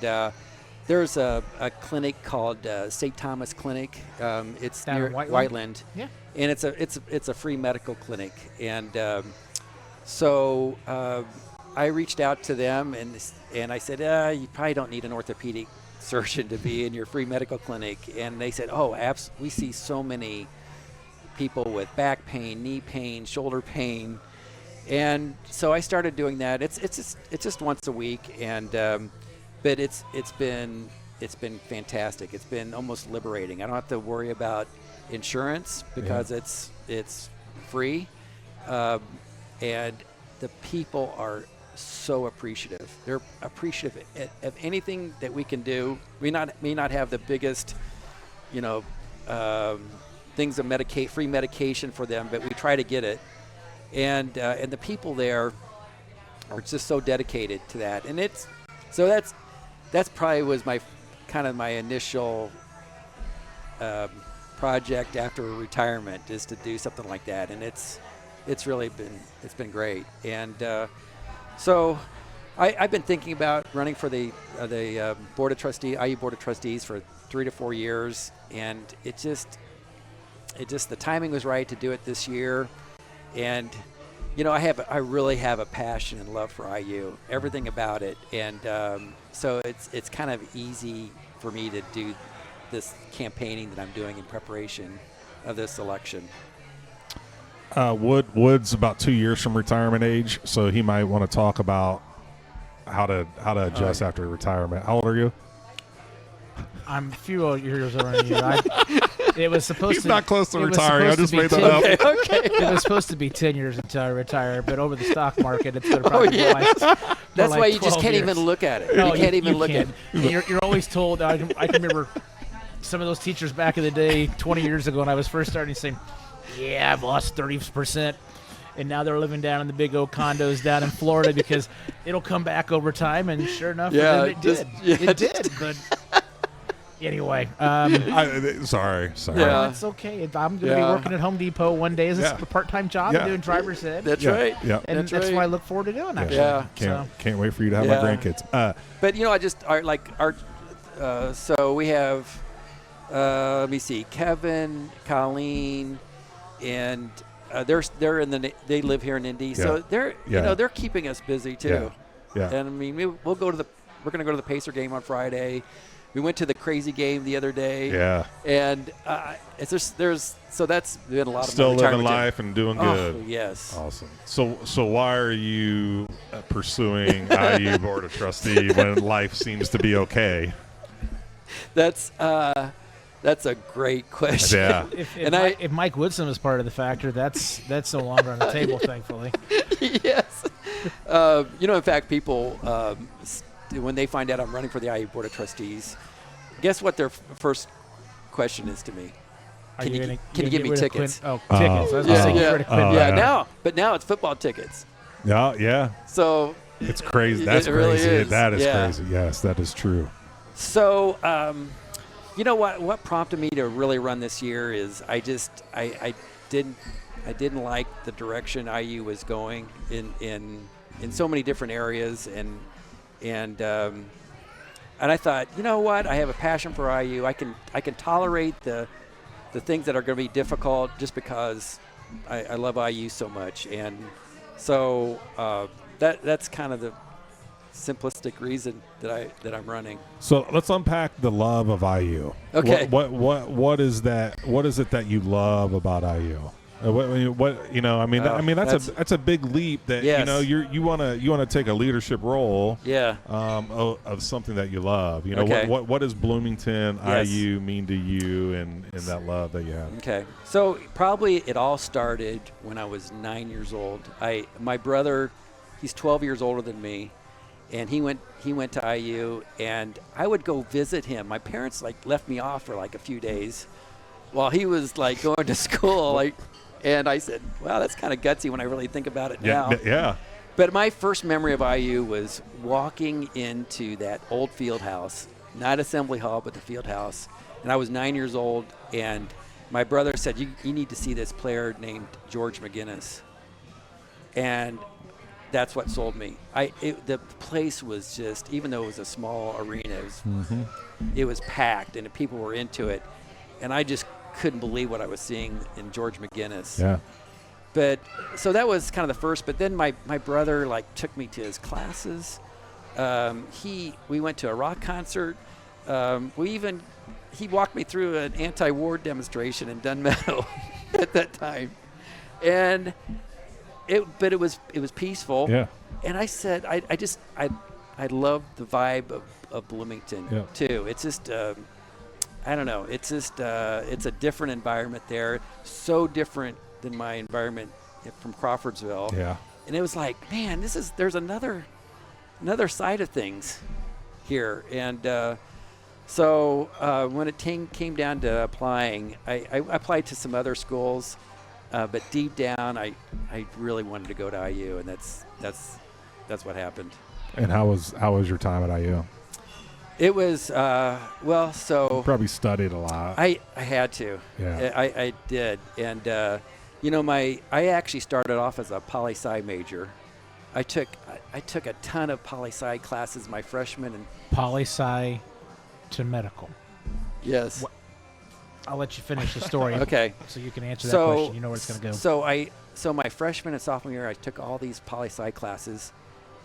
there's a clinic called St. Thomas Clinic. It's down near Whiteland. Yeah. And it's a free medical clinic. And so I reached out to them and I said, you probably don't need an orthopedic surgeon to be in your free medical clinic. And they said, we see so many people with back pain, knee pain, shoulder pain. And so I started doing that. It's just once a week, and but it's been fantastic. It's been almost liberating. I don't have to worry about insurance because it's free, and the people are so appreciative. They're appreciative of anything that we can do. We may not have the biggest, things of free medication for them, but we try to get it. And the people there are just so dedicated to that. And that's probably was my initial project after retirement, is to do something like that. And it's really been great. And so I've been thinking about running for the Board of Trustees, IU Board of Trustees, for 3 to 4 years, and it just the timing was right to do it this year. And I really have a passion and love for IU, everything about it, and so it's kind of easy for me to do this campaigning that I'm doing in preparation of this election. Wood's about 2 years from retirement age, so he might want to talk about how to adjust after retirement. How old are you? I'm a few years older than you. It was supposed He's not close to retiring. I just made that up. Okay. It was supposed to be 10 years until I retire, but over the stock market, it's going to probably be like That's like why you just 12 can't years. even look at it. No, you can't even look can't. at it. You're always told. I can remember some of those teachers back in the day, 20 years ago, when I was first starting, saying, "Yeah, I've lost 30%," and now they're living down in the big old condos down in Florida because it'll come back over time. And sure enough, it did. It did. But anyway, Sorry. Yeah. it's okay. I'm going to be working at Home Depot one day as a part-time job and doing driver's ed. That's right. Yeah. And that's right. what I look forward to doing, actually. Yeah. Can't wait for you to have my grandkids. But so we have, let me see, Kevin, Colleen, and they live here in Indy, so they're keeping us busy too. Yeah. And I mean, we're going to go to the Pacer game on Friday. We went to the crazy game the other day. Yeah. And so that's been a lot of still my living retirement life and doing good. Oh, yes. Awesome. So why are you pursuing IU Board of Trustee when life seems to be okay? That's a great question. Yeah. If Mike Woodson was part of the factor, that's no longer on the table, thankfully. Yes. In fact, people, when they find out I'm running for the IU Board of Trustees, guess what their first question is to me? Can you give me tickets? Tickets. I was going to say, get rid of Quinn. But now it's football tickets. Yeah. So it's crazy. That's it crazy. Really is. That is crazy. Yes, that is true. So, what prompted me to really run this year is I didn't like the direction IU was going in so many different areas, and I thought, I have a passion for IU. I can tolerate the things that are going to be difficult just because I love IU so much, and so that's kind of the simplistic reason that I'm running. So let's unpack the love of IU. Okay. What is that? What is it that you love about IU? That's a big leap that you want to take a leadership role. Yeah. Of something that you love. Okay. What does Bloomington IU mean to you and that love that you have? Okay. So probably it all started when I was 9 years old. My brother, he's 12 years older than me, and he went to IU, and I would go visit him. My parents left me off for a few days while he was going to school. And I said, wow, that's kind of gutsy when I really think about it now. Yeah. But my first memory of IU was walking into that old field house, not Assembly Hall, but the field house. And I was 9 years old, and my brother said, you need to see this player named George McGinnis. And that's what sold me. The place was just, even though it was a small arena, it was packed, and the people were into it. And I just couldn't believe what I was seeing in George McGinnis. Yeah. But so that was kind of the first. But then my brother took me to his classes. We went to a rock concert. He walked me through an anti-war demonstration in Dunmeadow at that time, and it was peaceful. Yeah. And I said I love the vibe of Bloomington too. It's just. I don't know. It's just it's a different environment there. So different than my environment from Crawfordsville. Yeah. And it was like, man, there's another side of things here. And so when it came down to applying, I applied to some other schools, but deep down, I really wanted to go to IU, and that's what happened. And how was your time at IU? It was so You probably studied a lot. I had to. Yeah. I did, and I actually started off as a poli-sci major. I took a ton of poli-sci classes my freshman and Poli-sci to medical. yes. I'll let you finish the story. Okay. So you can answer that question. You know where it's going to go. So my freshman and sophomore year, I took all these poli-sci classes,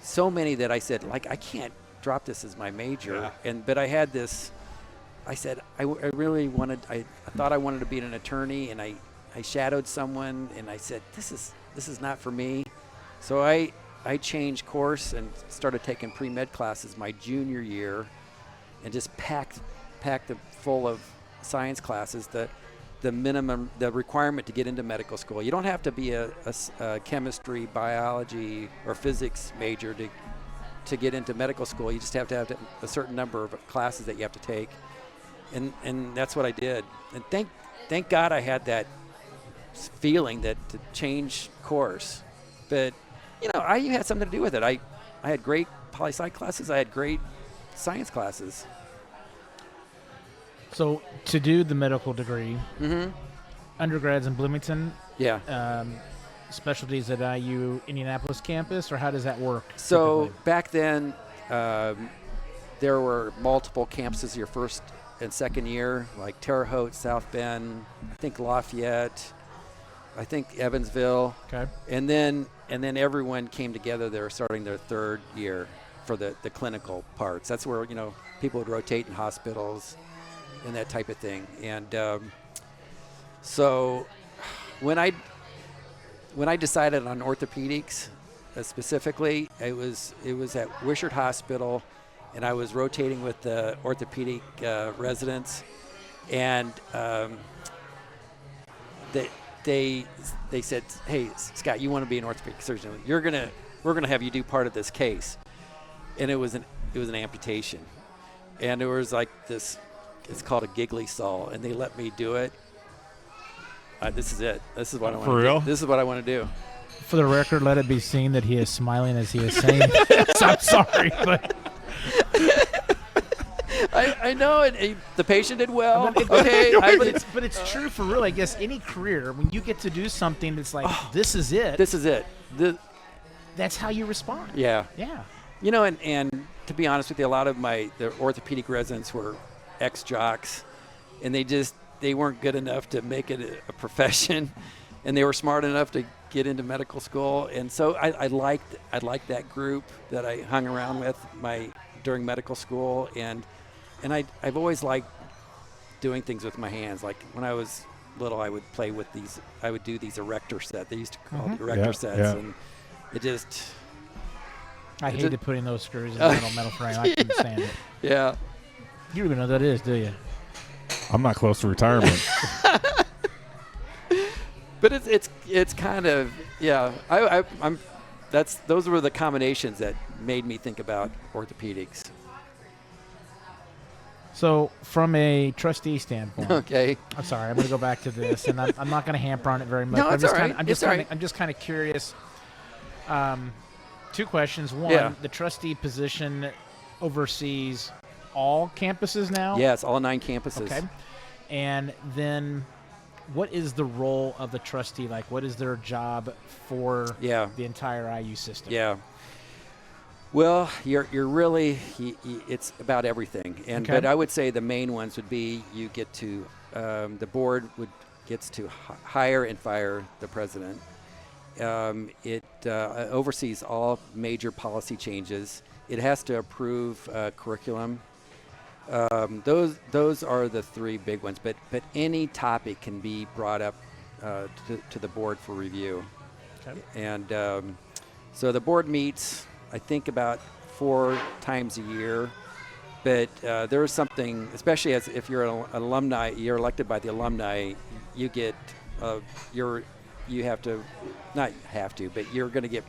so many that I said, like, I can't drop this as my major. Yeah. But I had this. I said I really wanted. I thought I wanted to be an attorney, and I shadowed someone, and I said, this is not for me. So I changed course and started taking pre-med classes my junior year, and just packed it full of science classes. The requirement to get into medical school. You don't have to be a chemistry, biology, or physics major to get into medical school. You just have to have a certain number of classes that you have to take, and that's what I did. And thank God I had that feeling that to change course. But IU had something to do with it. I had great poli-sci classes. I had great science classes. So to do the medical degree, undergrads in Bloomington, specialties at IU Indianapolis campus, or how does that work? So typically? back then, there were multiple campuses your first and second year, like Terre Haute, South Bend, I think Lafayette, I think Evansville. Okay. And then everyone came together. They were starting their third year for the clinical parts. That's where people would rotate in hospitals and that type of thing. And so when I decided on orthopedics specifically, it was at Wishart Hospital, and I was rotating with the orthopedic residents, and they said, "Hey, Scott, you want to be an orthopedic surgeon? We're gonna have you do part of this case," and it was an amputation, and it was like this. It's called a giggly saw, and they let me do it. This is it. This is what I want to do. For real? This is what I want to do. For the record, let it be seen that he is smiling as he is saying this. I'm sorry, but I know, and the patient did well. but it's true for real. I guess any career, when you get to do something that's like, this is it. This is it. That's how you respond. Yeah. Yeah. And to be honest with you, a lot of the orthopedic residents were ex-jocks, and they weren't good enough to make it a profession, and they were smart enough to get into medical school. And so I liked that group that I hung around with during medical school, and I've always liked doing things with my hands. Like when I was little, I would play with these. I would do these erector sets. They used to call it erector sets, and it just. I hated putting those screws in the metal frame. I couldn't stand it. Yeah. You don't even know what that is, do you? I'm not close to retirement. But it's kind of I'm those were the combinations that made me think about orthopedics. So from a trustee standpoint, Okay. I'm sorry, I'm going to go back to this, and I'm not going to hamper on it very much. No, it's all right. I'm just kind of curious. Two questions. One, the trustee position oversees all campuses now? Yes, all 9 campuses. Okay. And then what is the role of the trustee? Like, what is their job for the entire IU system? Yeah. Well, you're really it's about everything, but I would say the main ones would be you get to the board gets to hire and fire the president. It oversees all major policy changes. It has to approve curriculum. Those are the 3 big ones, but any topic can be brought up to the board for review. Okay. And so the board meets, I think, about 4 times a year. But there is something, especially if you're an alumni, you're elected by the alumni, you get you have to, not have to, but you're going to get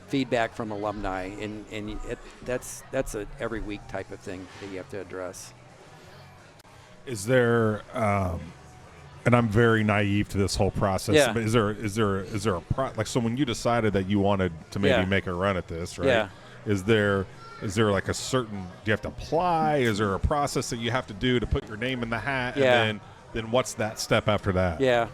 feedback from alumni, and that's a every week type of thing that you have to address. Is there, and I'm very naive to this whole process, Yeah. but is there a like, so when you decided that you wanted to maybe Yeah. make a run at this, right? Yeah. Is there like a certain, do you have to apply? Is there a process that you have to do to put your name in the hat? Yeah. And then what's that step after that? Yeah.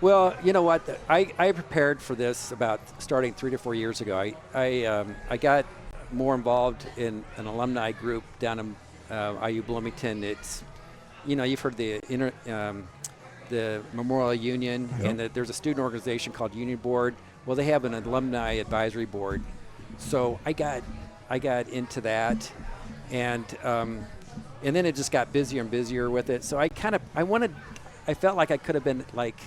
Well, you know what? I prepared for this about starting 3 to 4 years ago. I got more involved in an alumni group down in IU Bloomington. It's, you've heard the Memorial Union, Yep. and there's a student organization called Union Board. Well, they have an alumni advisory board. So I got into that, and then it just got busier and busier with it. So I felt like I could have been like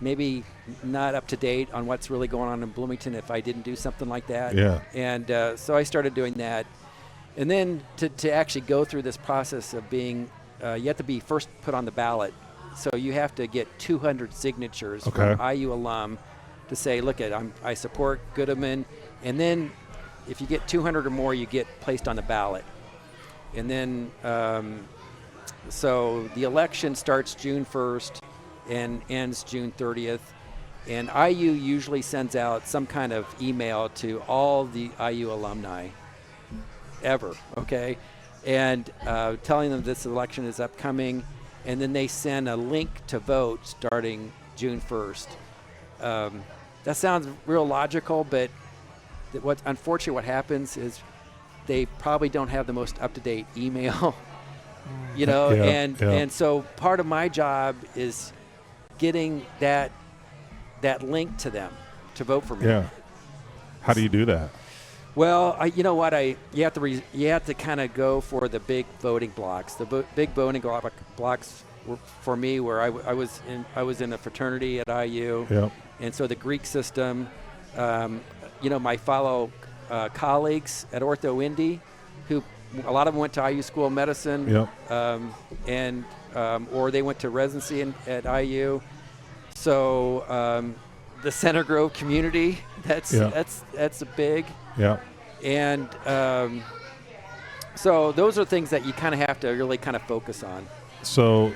maybe not up to date on what's really going on in Bloomington if I didn't do something like that. Yeah. And so I started doing that. And then to actually go through this process of being, you have to be first put on the ballot. So you have to get 200 signatures Okay. from IU alum to say, look, I support Gudeman. And then if you get 200 or more, you get placed on the ballot. And then, so the election starts June 1st and ends June 30th. And IU usually sends out some kind of email to all the IU alumni ever, okay? And telling them this election is upcoming. And then they send a link to vote starting June 1st. That sounds real logical, but unfortunately what happens is they probably don't have the most up-to-date email, and so part of my job is getting that link to them to vote for me. Yeah. How do you do that? Well, you have to kind of go for the big voting blocks. The big voting blocks were, for me, where I was in a fraternity at IU, Yep. and so the Greek system. My fellow colleagues at OrthoIndy, who a lot of them went to IU School of Medicine, Yep. or they went to residency at IU. So the Center Grove community, that's a big. Yeah. And so those are things that you kind of have to really kind of focus on. So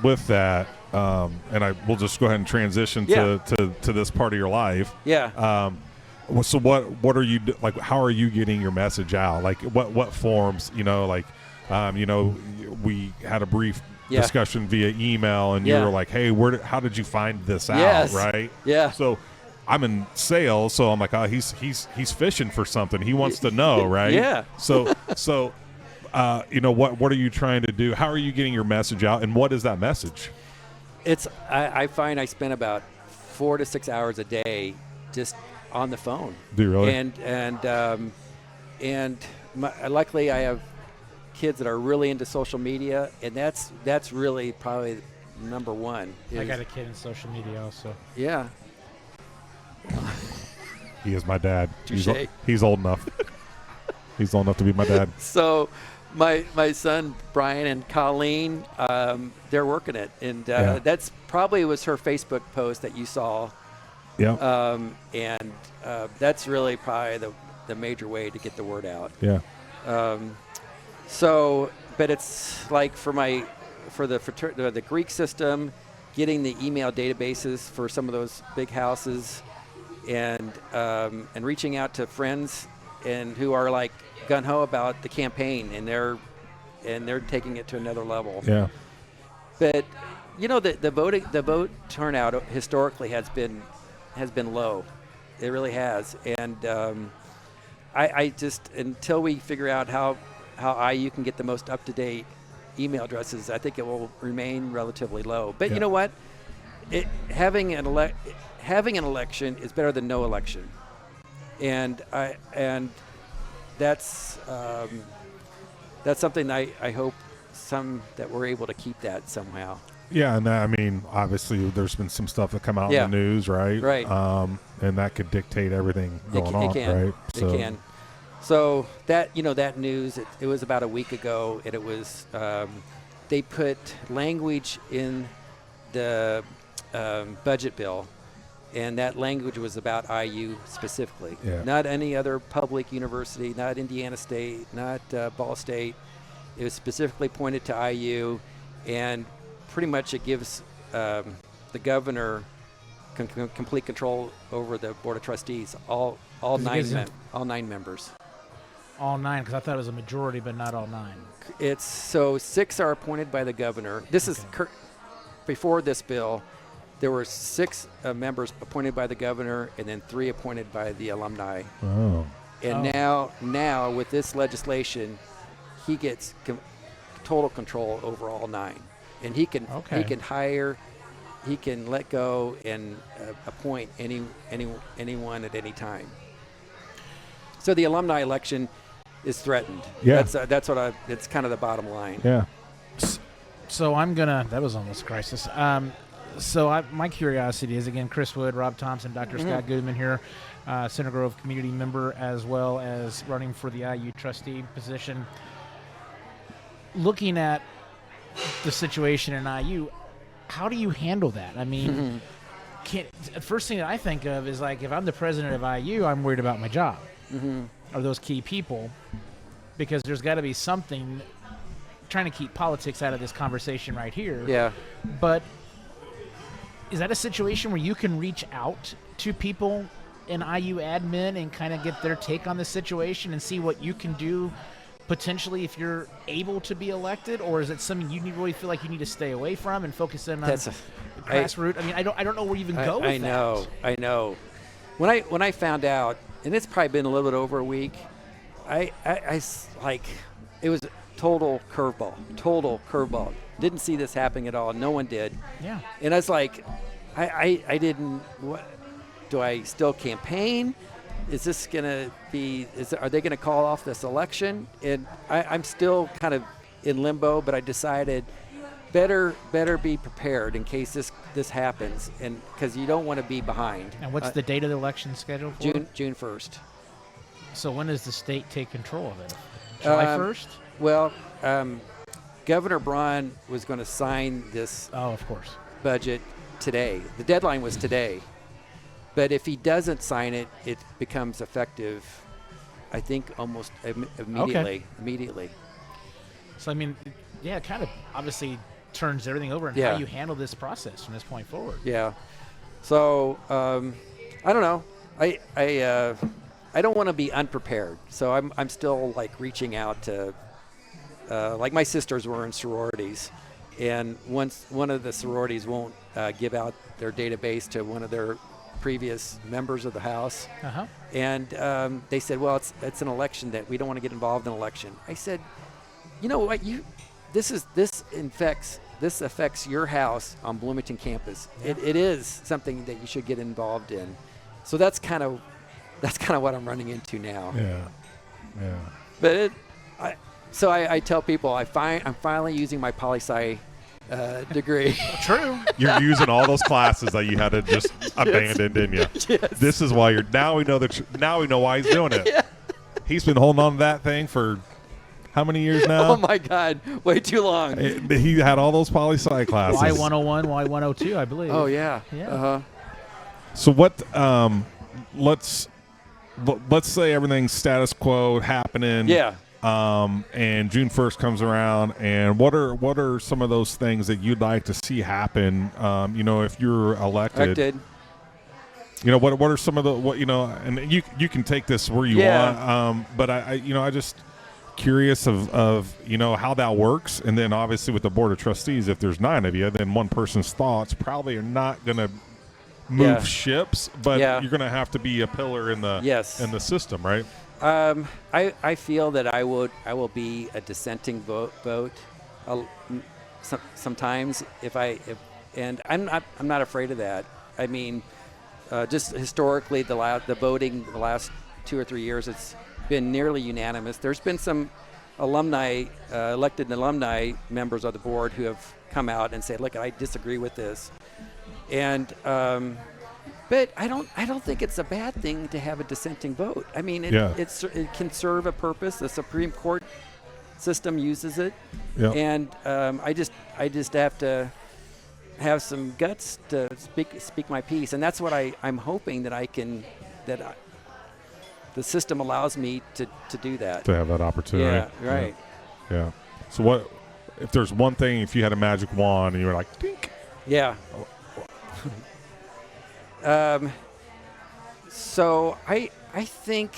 with that, and we'll just go ahead and transition to this part of your life. Yeah. So what are you like? How are you getting your message out? Like what forms? We had a brief discussion via email, and you were like, "Hey, how did you find this out?" Right? Yeah. So I'm in sales, so I'm like, "Oh, he's fishing for something. He wants to know, right?" Yeah. So what are you trying to do? How are you getting your message out, and what is that message? I find I spend about 4 to 6 hours a day just on the phone. Do you really? And luckily I have kids that are really into social media, and that's really probably number one. I got a kid in social media also. Yeah. He is my dad. Touché. He's old enough. He's old enough to be my dad. So my son Brian and Colleen, they're working it, and that's probably was her Facebook post that you saw. Yeah. And that's really probably the major way to get the word out. Yeah. But it's like for the Greek system, getting the email databases for some of those big houses, and reaching out to friends and who are like gung ho about the campaign, and they're taking it to another level. Yeah. But the vote turnout historically has been low. It really has, and I just, until we figure out how IU can get the most up-to-date email addresses, I think it will remain relatively low. But you know what? Having an election is better than no election, and that's something I hope that we're able to keep that somehow. Yeah, and obviously there's been some stuff that come out in the news, right? Right. And that could dictate everything going on, right? It can. So that that news, it was about a week ago, and it was they put language in the budget bill, And that language was about IU specifically, Yeah. not any other public university, not Indiana State, not Ball State. It was specifically pointed to IU, and pretty much it gives the governor complete control over the Board of Trustees, all nine members. All 9, because I thought it was a majority, but not all 9. It's so 6 are appointed by the governor. This is before this bill. There were 6 members appointed by the governor, and then 3 appointed by the alumni. Oh. And now with this legislation, he gets total control over all 9, and he can hire, he can let go and appoint anyone at any time. So the alumni election is threatened. Yeah. That's what it's kind of the bottom line. Yeah. So that was almost a crisis. So my curiosity is, again, Chris Wood, Rob Thompson, Dr. Scott Gudeman here, Center Grove community member, as well as running for the IU trustee position. Looking at the situation in IU, how do you handle that? I mean, the first thing that I think of is, like, if I'm the president of IU, I'm worried about my job. Or those key people, because there's got to be something trying to keep politics out of this conversation right here. Yeah. But is that a situation where you can reach out to people in IU admin and kind of get their take on the situation and see what you can do potentially if you're able to be elected, or is it something you really feel like you need to stay away from and focus in on grassroots? I don't know where you even go with that. I know. When I found out, and it's probably been a little bit over a week, I it was total curveball. Didn't see this happening at all. No one did. Yeah. And I was like, I didn't. What do I still campaign? Is this gonna be? Are they gonna call off this election? And I'm still kind of in limbo. But I decided better be prepared in case this happens, and because you don't want to be behind. And what's the date of the election scheduled for? June 1st. So when does the state take control of it? July 1st? Well, Governor Braun was going to sign this of course. budget today. The deadline was today. But if he doesn't sign it, it becomes effective, I think, almost immediately. Immediately. So, I mean, yeah, it kind of obviously turns everything over and how you handle this process from this point forward. Yeah. So, I don't know. I don't want to be unprepared. So I'm still, like, reaching out to, like, my sisters were in sororities. And once one of the sororities won't give out their database to one of their previous members of the House. And they said, well, it's an election that we don't want to get involved in an election. I said, you know what, this affects your house on Bloomington campus. It is something that you should get involved in. So that's kind of what I'm running into now. Yeah. But I tell people I'm finally using my poli-sci degree. True. You're using all those classes that you had to just abandon, didn't you? Yes. This is why now we know why he's doing it. Yeah. He's been holding on to that thing for how many years now? Oh my God, way too long. He had all those poli-sci classes. Y101, Y102, I believe. Oh yeah. So what? Let's say everything's status quo happening. Yeah. And June 1st comes around, and what are some of those things that you'd like to see happen? If you're elected. What are some of the and you can take this where you want. But I just curious of how that works, and then obviously with the Board of Trustees, if there's 9 of you, then one person's thoughts probably are not going to move ships, but you're going to have to be a pillar in the system, right? I feel that I will be a dissenting vote sometimes and I'm not afraid of that. I mean, just historically the voting the last 2 or 3 years, it's been nearly unanimous. There's been some elected alumni members of the board who have come out and said, look, I disagree with this. And but I don't think it's a bad thing to have a dissenting vote. I mean, it can serve a purpose. The Supreme Court system uses it, and I just have to have some guts to speak my piece, and that's what I'm hoping that the system allows me to do that. To have that opportunity. Yeah, right. Yeah. So what if there's one thing, if you had a magic wand and you were like, dink? Yeah. So I think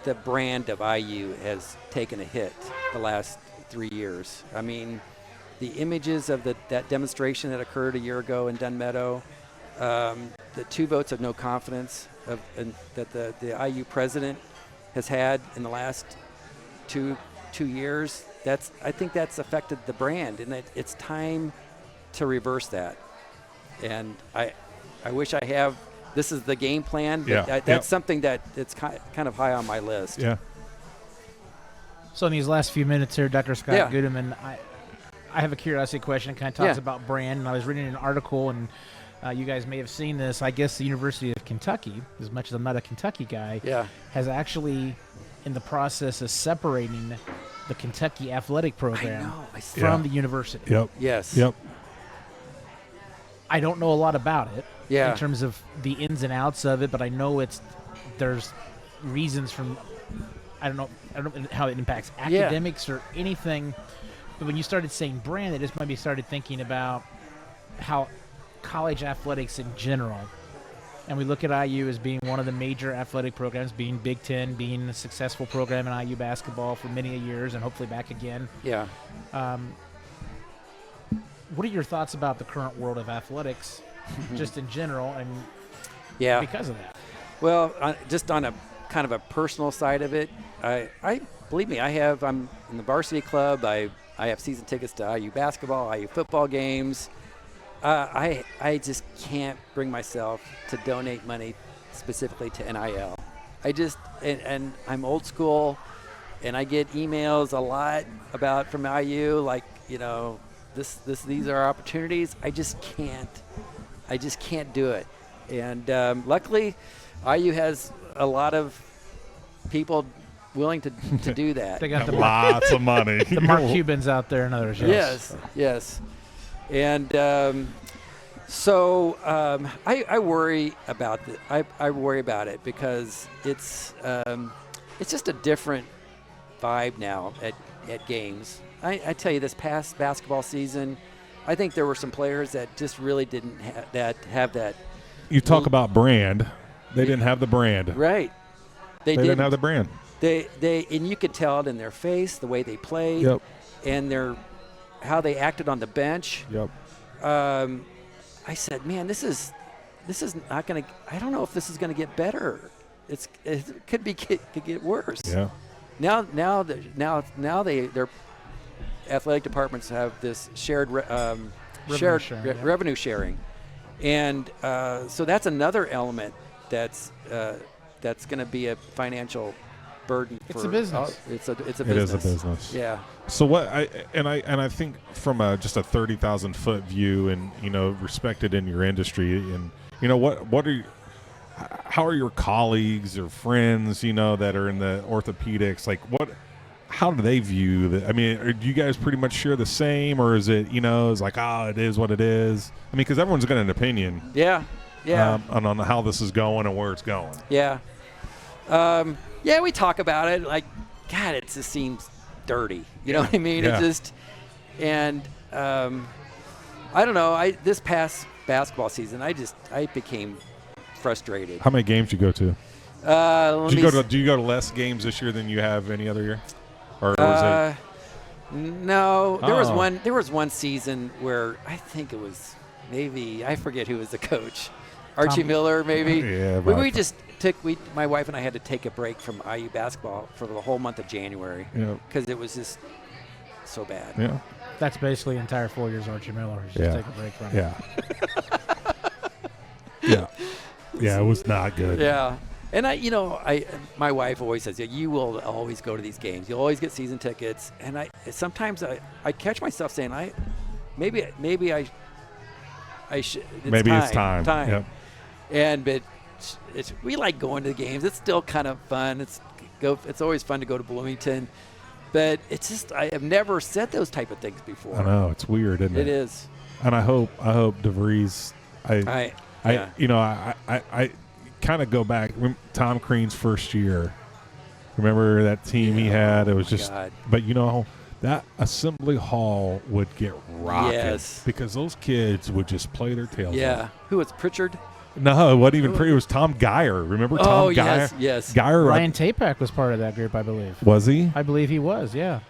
the brand of IU has taken a hit the last 3 years. I mean, the images of that demonstration that occurred a year ago in Dunn Meadow, the 2 votes of no confidence that the IU president has had in the last two years, I think that's affected the brand, and it's time to reverse that. And I wish I have. This is the game plan. But that's something that it's kind of high on my list. Yeah. So in these last few minutes here, Dr. Scott Yeah. Gudeman, I have a curiosity question. It kind of talks about brand, and I was reading an article, and you guys may have seen this. I guess the University of Kentucky, as much as I'm not a Kentucky guy, has actually in the process of separating the Kentucky athletic program from the university. Yep. Yes. Yep. I don't know a lot about it Yeah. in terms of the ins and outs of it, but I know there's reasons from I don't know how it impacts academics or anything. But when you started saying brand, it just maybe started thinking about how college athletics in general, and we look at IU as being one of the major athletic programs, being Big Ten, being a successful program in IU basketball for many years, and hopefully back again. Yeah. What are your thoughts about the current world of athletics, just in general, and because of that? Well, just on a kind of a personal side of it, I believe me, I'm in the varsity club. I have season tickets to IU basketball, IU football games. I just can't bring myself to donate money specifically to NIL. And I'm old school, and I get emails a lot from IU, like, these are opportunities. I just can't do it. And luckily, IU has a lot of people willing to do that. They got the lots of money. The Mark Cubans out there and others. Yes. And I worry about I worry about it because it's just a different vibe now at games. I tell you, this past basketball season, I think there were some players that just really didn't have that. You talk about brand. They didn't have the brand. Right. They didn't have the brand. And you could tell it in their face, the way they played, and how they acted on the bench. Yep. I said, man, this is not going to. I don't know if this is going to get better. It could get worse. Yeah. Now their athletic departments have this shared revenue sharing, and so that's another element that's going to be a financial burden. It's a business. It's a business. It is a business. Yeah. So what I think from just a 30,000-foot view, and respected in your industry, and how are your colleagues or friends that are in the orthopedics, like how do they view that? I mean, do you guys pretty much share the same, or is it it's like, it is what it is? I mean, because everyone's got an opinion. Yeah. On how this is going and where it's going. Yeah. We talk about it. Like, God, it just seems dirty. You know what I mean? Yeah. It just, and I don't know. This past basketball season, I became frustrated. How many games you go to? Do you go to less games this year than you have any other year, or was it? No, there was one season where I think it was maybe, I forget who was the coach, Archie Miller maybe. Yeah, we just my wife and I had to take a break from IU basketball for the whole month of January because it was just so bad. Yeah. That's basically the entire 4 years Archie Miller. Just take a break from it. Yeah, it was not good. Yeah. And my wife always says, you will always go to these games. You'll always get season tickets. And sometimes I catch myself saying, maybe I should. It's time. Yep. But we like going to the games. It's still kind of fun. It's always fun to go to Bloomington. But it's just, I have never said those type of things before. I know, it's weird, isn't it? It is. And I hope DeVries. I kind of go back. Tom Crean's first year. Remember that team he had? It was just. God. But that assembly hall would get rocking because those kids would just play their tails off. Yeah. Who was Pritchard? No, it wasn't even It was Tom Geyer. Remember Tom Geyer? Yes. Geyer. Ryan Tapak was part of that group, I believe. Was he? I believe he was, yeah.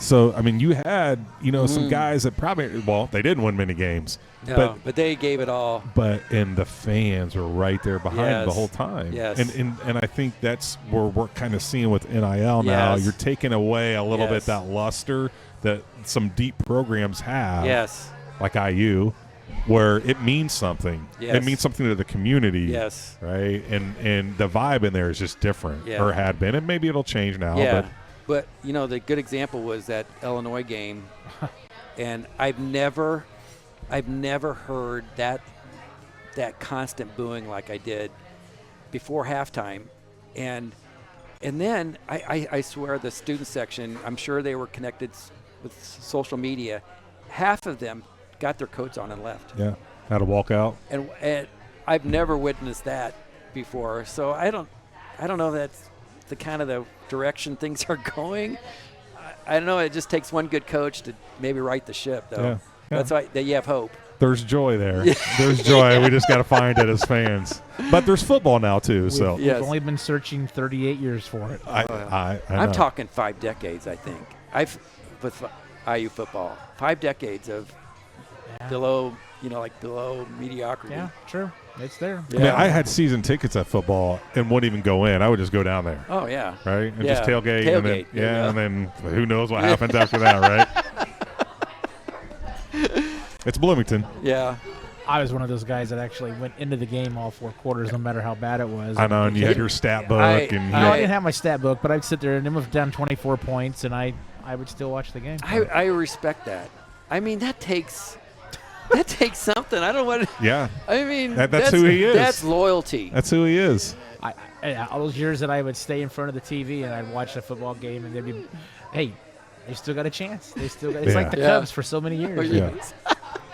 So, I mean, you had, some guys that probably, they didn't win many games. No, but they gave it all. And the fans were right there behind the whole time. Yes. And I think that's where we're kind of seeing with NIL now. Yes. You're taking away a little bit that luster that some deep programs have. Yes. Like IU. Where it means something. Yes. It means something to the community. Yes. Right? And the vibe in there is just different. Yeah. Or had been. And maybe it'll change now. Yeah. But the good example was that Illinois game. And I've never heard that constant booing like I did before halftime. And then I swear the student section, I'm sure they were connected with social media. Half of them got their coats on and left. Yeah, had to walk out. And I've never witnessed that before. So I don't know if that's the kind of the direction things are going. I don't know. It just takes one good coach to maybe right the ship, though. Yeah. That's why that you have hope. There's joy there. There's joy. We just got to find it as fans. But there's football now too. So we've only been searching 38 years for it. I'm talking 5 decades. I think with IU football, 5 decades of below mediocrity. Yeah, true. It's there. Yeah. I mean, I had season tickets at football and wouldn't even go in. I would just go down there. Oh yeah. Right, and just tailgate. And then who knows what happens after that, right? It's Bloomington. Yeah. I was one of those guys that actually went into the game all 4 quarters, no matter how bad it was. I know, and you had your stat book. I didn't have my stat book, but I'd sit there and it was down 24 points, and I would still watch the game. I respect that. I mean, that takes something. I don't know what. Yeah. I mean, that's who he is. That's loyalty. That's who he is. All those years that I would stay in front of the TV and I'd watch the football game, and they'd be, hey, they still got a chance. They still got. It's like the Cubs for so many years. Yeah.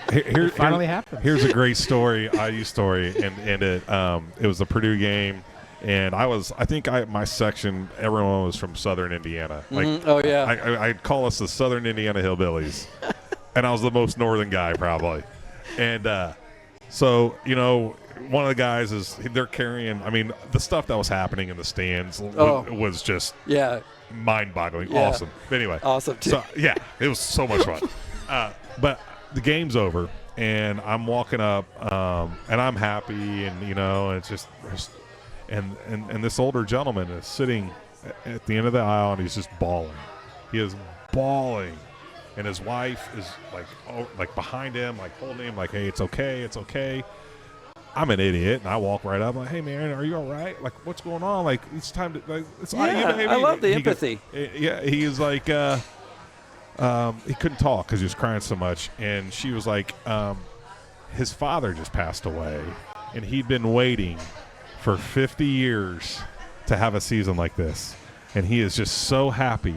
It finally happened. Here's a great story, IU story, and it was the Purdue game, and I think my section, everyone was from Southern Indiana. Mm-hmm. Oh yeah. I'd call us the Southern Indiana Hillbillies, and I was the most northern guy probably, and so one of the guys they're carrying. I mean, the stuff that was happening in the stands was just mind-boggling, awesome. But anyway, awesome too. So yeah, it was so much fun, but. The game's over, and I'm walking up, and I'm happy, and it's just and this older gentleman is sitting at the end of the aisle, and he's just bawling. He is bawling, and his wife is like behind him, like holding him, like, hey, it's okay. I'm an idiot, and I walk right up, like, hey man, are you all right? Like, what's going on? Like, it's time to it's IU, baby. I love the empathy. He is like. He couldn't talk because he was crying so much, and she was like, his father just passed away, and he'd been waiting for 50 years to have a season like this, and he is just so happy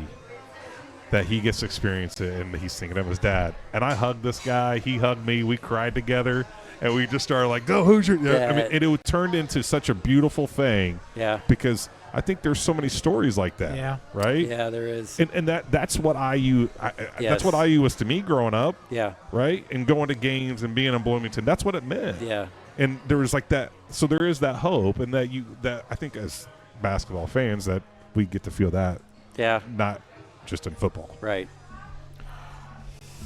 that he gets to experience it, and he's thinking of his dad. And I hugged this guy, he hugged me, we cried together, and we just started like, go Hoosier! I mean, and it turned into such a beautiful thing. Yeah. Because I think there's so many stories like that. Yeah. Right? Yeah, there is. And that's what IU that's what IU was to me growing up. Yeah. Right? And going to games and being in Bloomington, that's what it meant. Yeah. And there was like that, so there is that hope, and that I think as basketball fans that we get to feel that. Yeah. Not just in football. Right.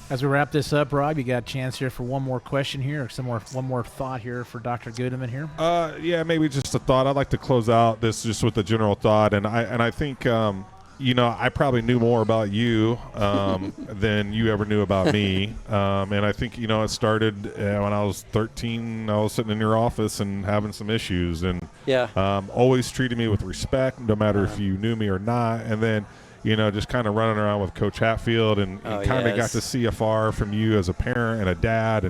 As we wrap this up, Rob, you got a chance here for one more question here, or one more thought here for Dr. Gudeman here. Yeah, maybe just a thought. I'd like to close out this just with a general thought, and I think I probably knew more about you than you ever knew about me, and I think it started when I was 13. I was sitting in your office and having some issues, and always treated me with respect, no matter if you knew me or not, and then. Just kind of running around with Coach Hatfield and kind of got to see afar from you as a parent and a dad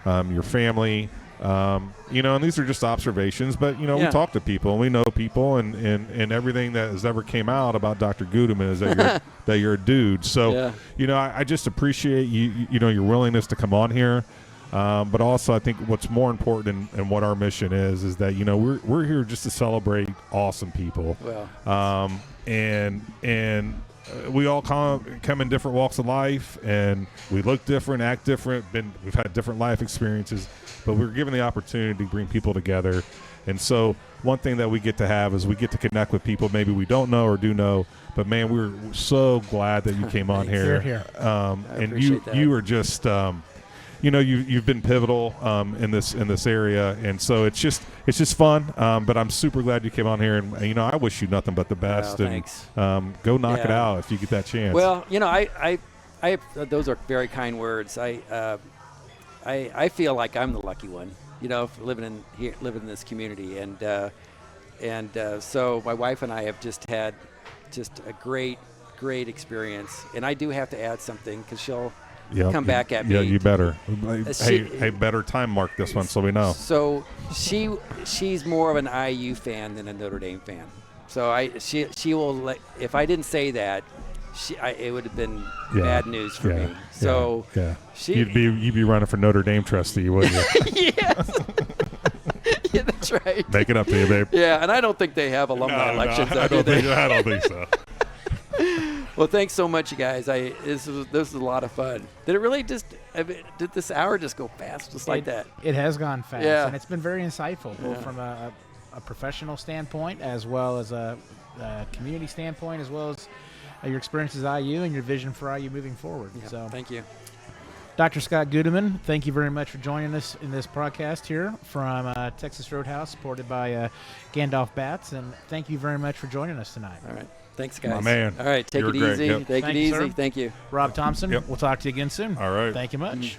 and your family. And these are just observations, but, we talk to people and we know people and everything that has ever came out about Dr. Gudeman is that you're a dude. So, I just appreciate your willingness to come on here. But also I think what's more important and what our mission is that, we're here just to celebrate awesome people. Well, and we all come in different walks of life, and we look different, act different, we've had different life experiences, but we're given the opportunity to bring people together. And so one thing that we get to have is we get to connect with people maybe we don't know or do know, but man, we're so glad that you came on here. Here. And you are just you've been pivotal in this area, and so it's just fun. But I'm super glad you came on here, and I wish you nothing but the best. Well, thanks. And go knock it out if you get that chance. Well, I those are very kind words. I feel like I'm the lucky one, for living in this community, and so my wife and I have just had a great experience, and I do have to add something because she'll. Yep. Come back at me. Yeah, you better. Hey, better time mark this one so we know. So she's more of an IU fan than a Notre Dame fan. So she will if I didn't say that, it would have been bad news for me. So you'd be running for Notre Dame trustee, wouldn't you? Yes. Yeah, that's right. Make it up to you, babe. Yeah, and I don't think they have alumni elections. I don't think so. Well, thanks so much, you guys. This was a lot of fun. Did it really did this hour just go fast, just like that? It has gone fast, and it's been very insightful, both from a professional standpoint as well as a community standpoint, as well as your experiences at IU and your vision for IU moving forward. Yeah, so, thank you. Dr. Scott Gudeman, thank you very much for joining us in this podcast here from Texas Roadhouse, supported by Gandalf Bats, and thank you very much for joining us tonight. All right. Thanks, guys. My man. All right. Take it easy. Yep. Take it easy. Sir. Thank you. Rob Thompson, Yep. we'll talk to you again soon. All right. Thank you much.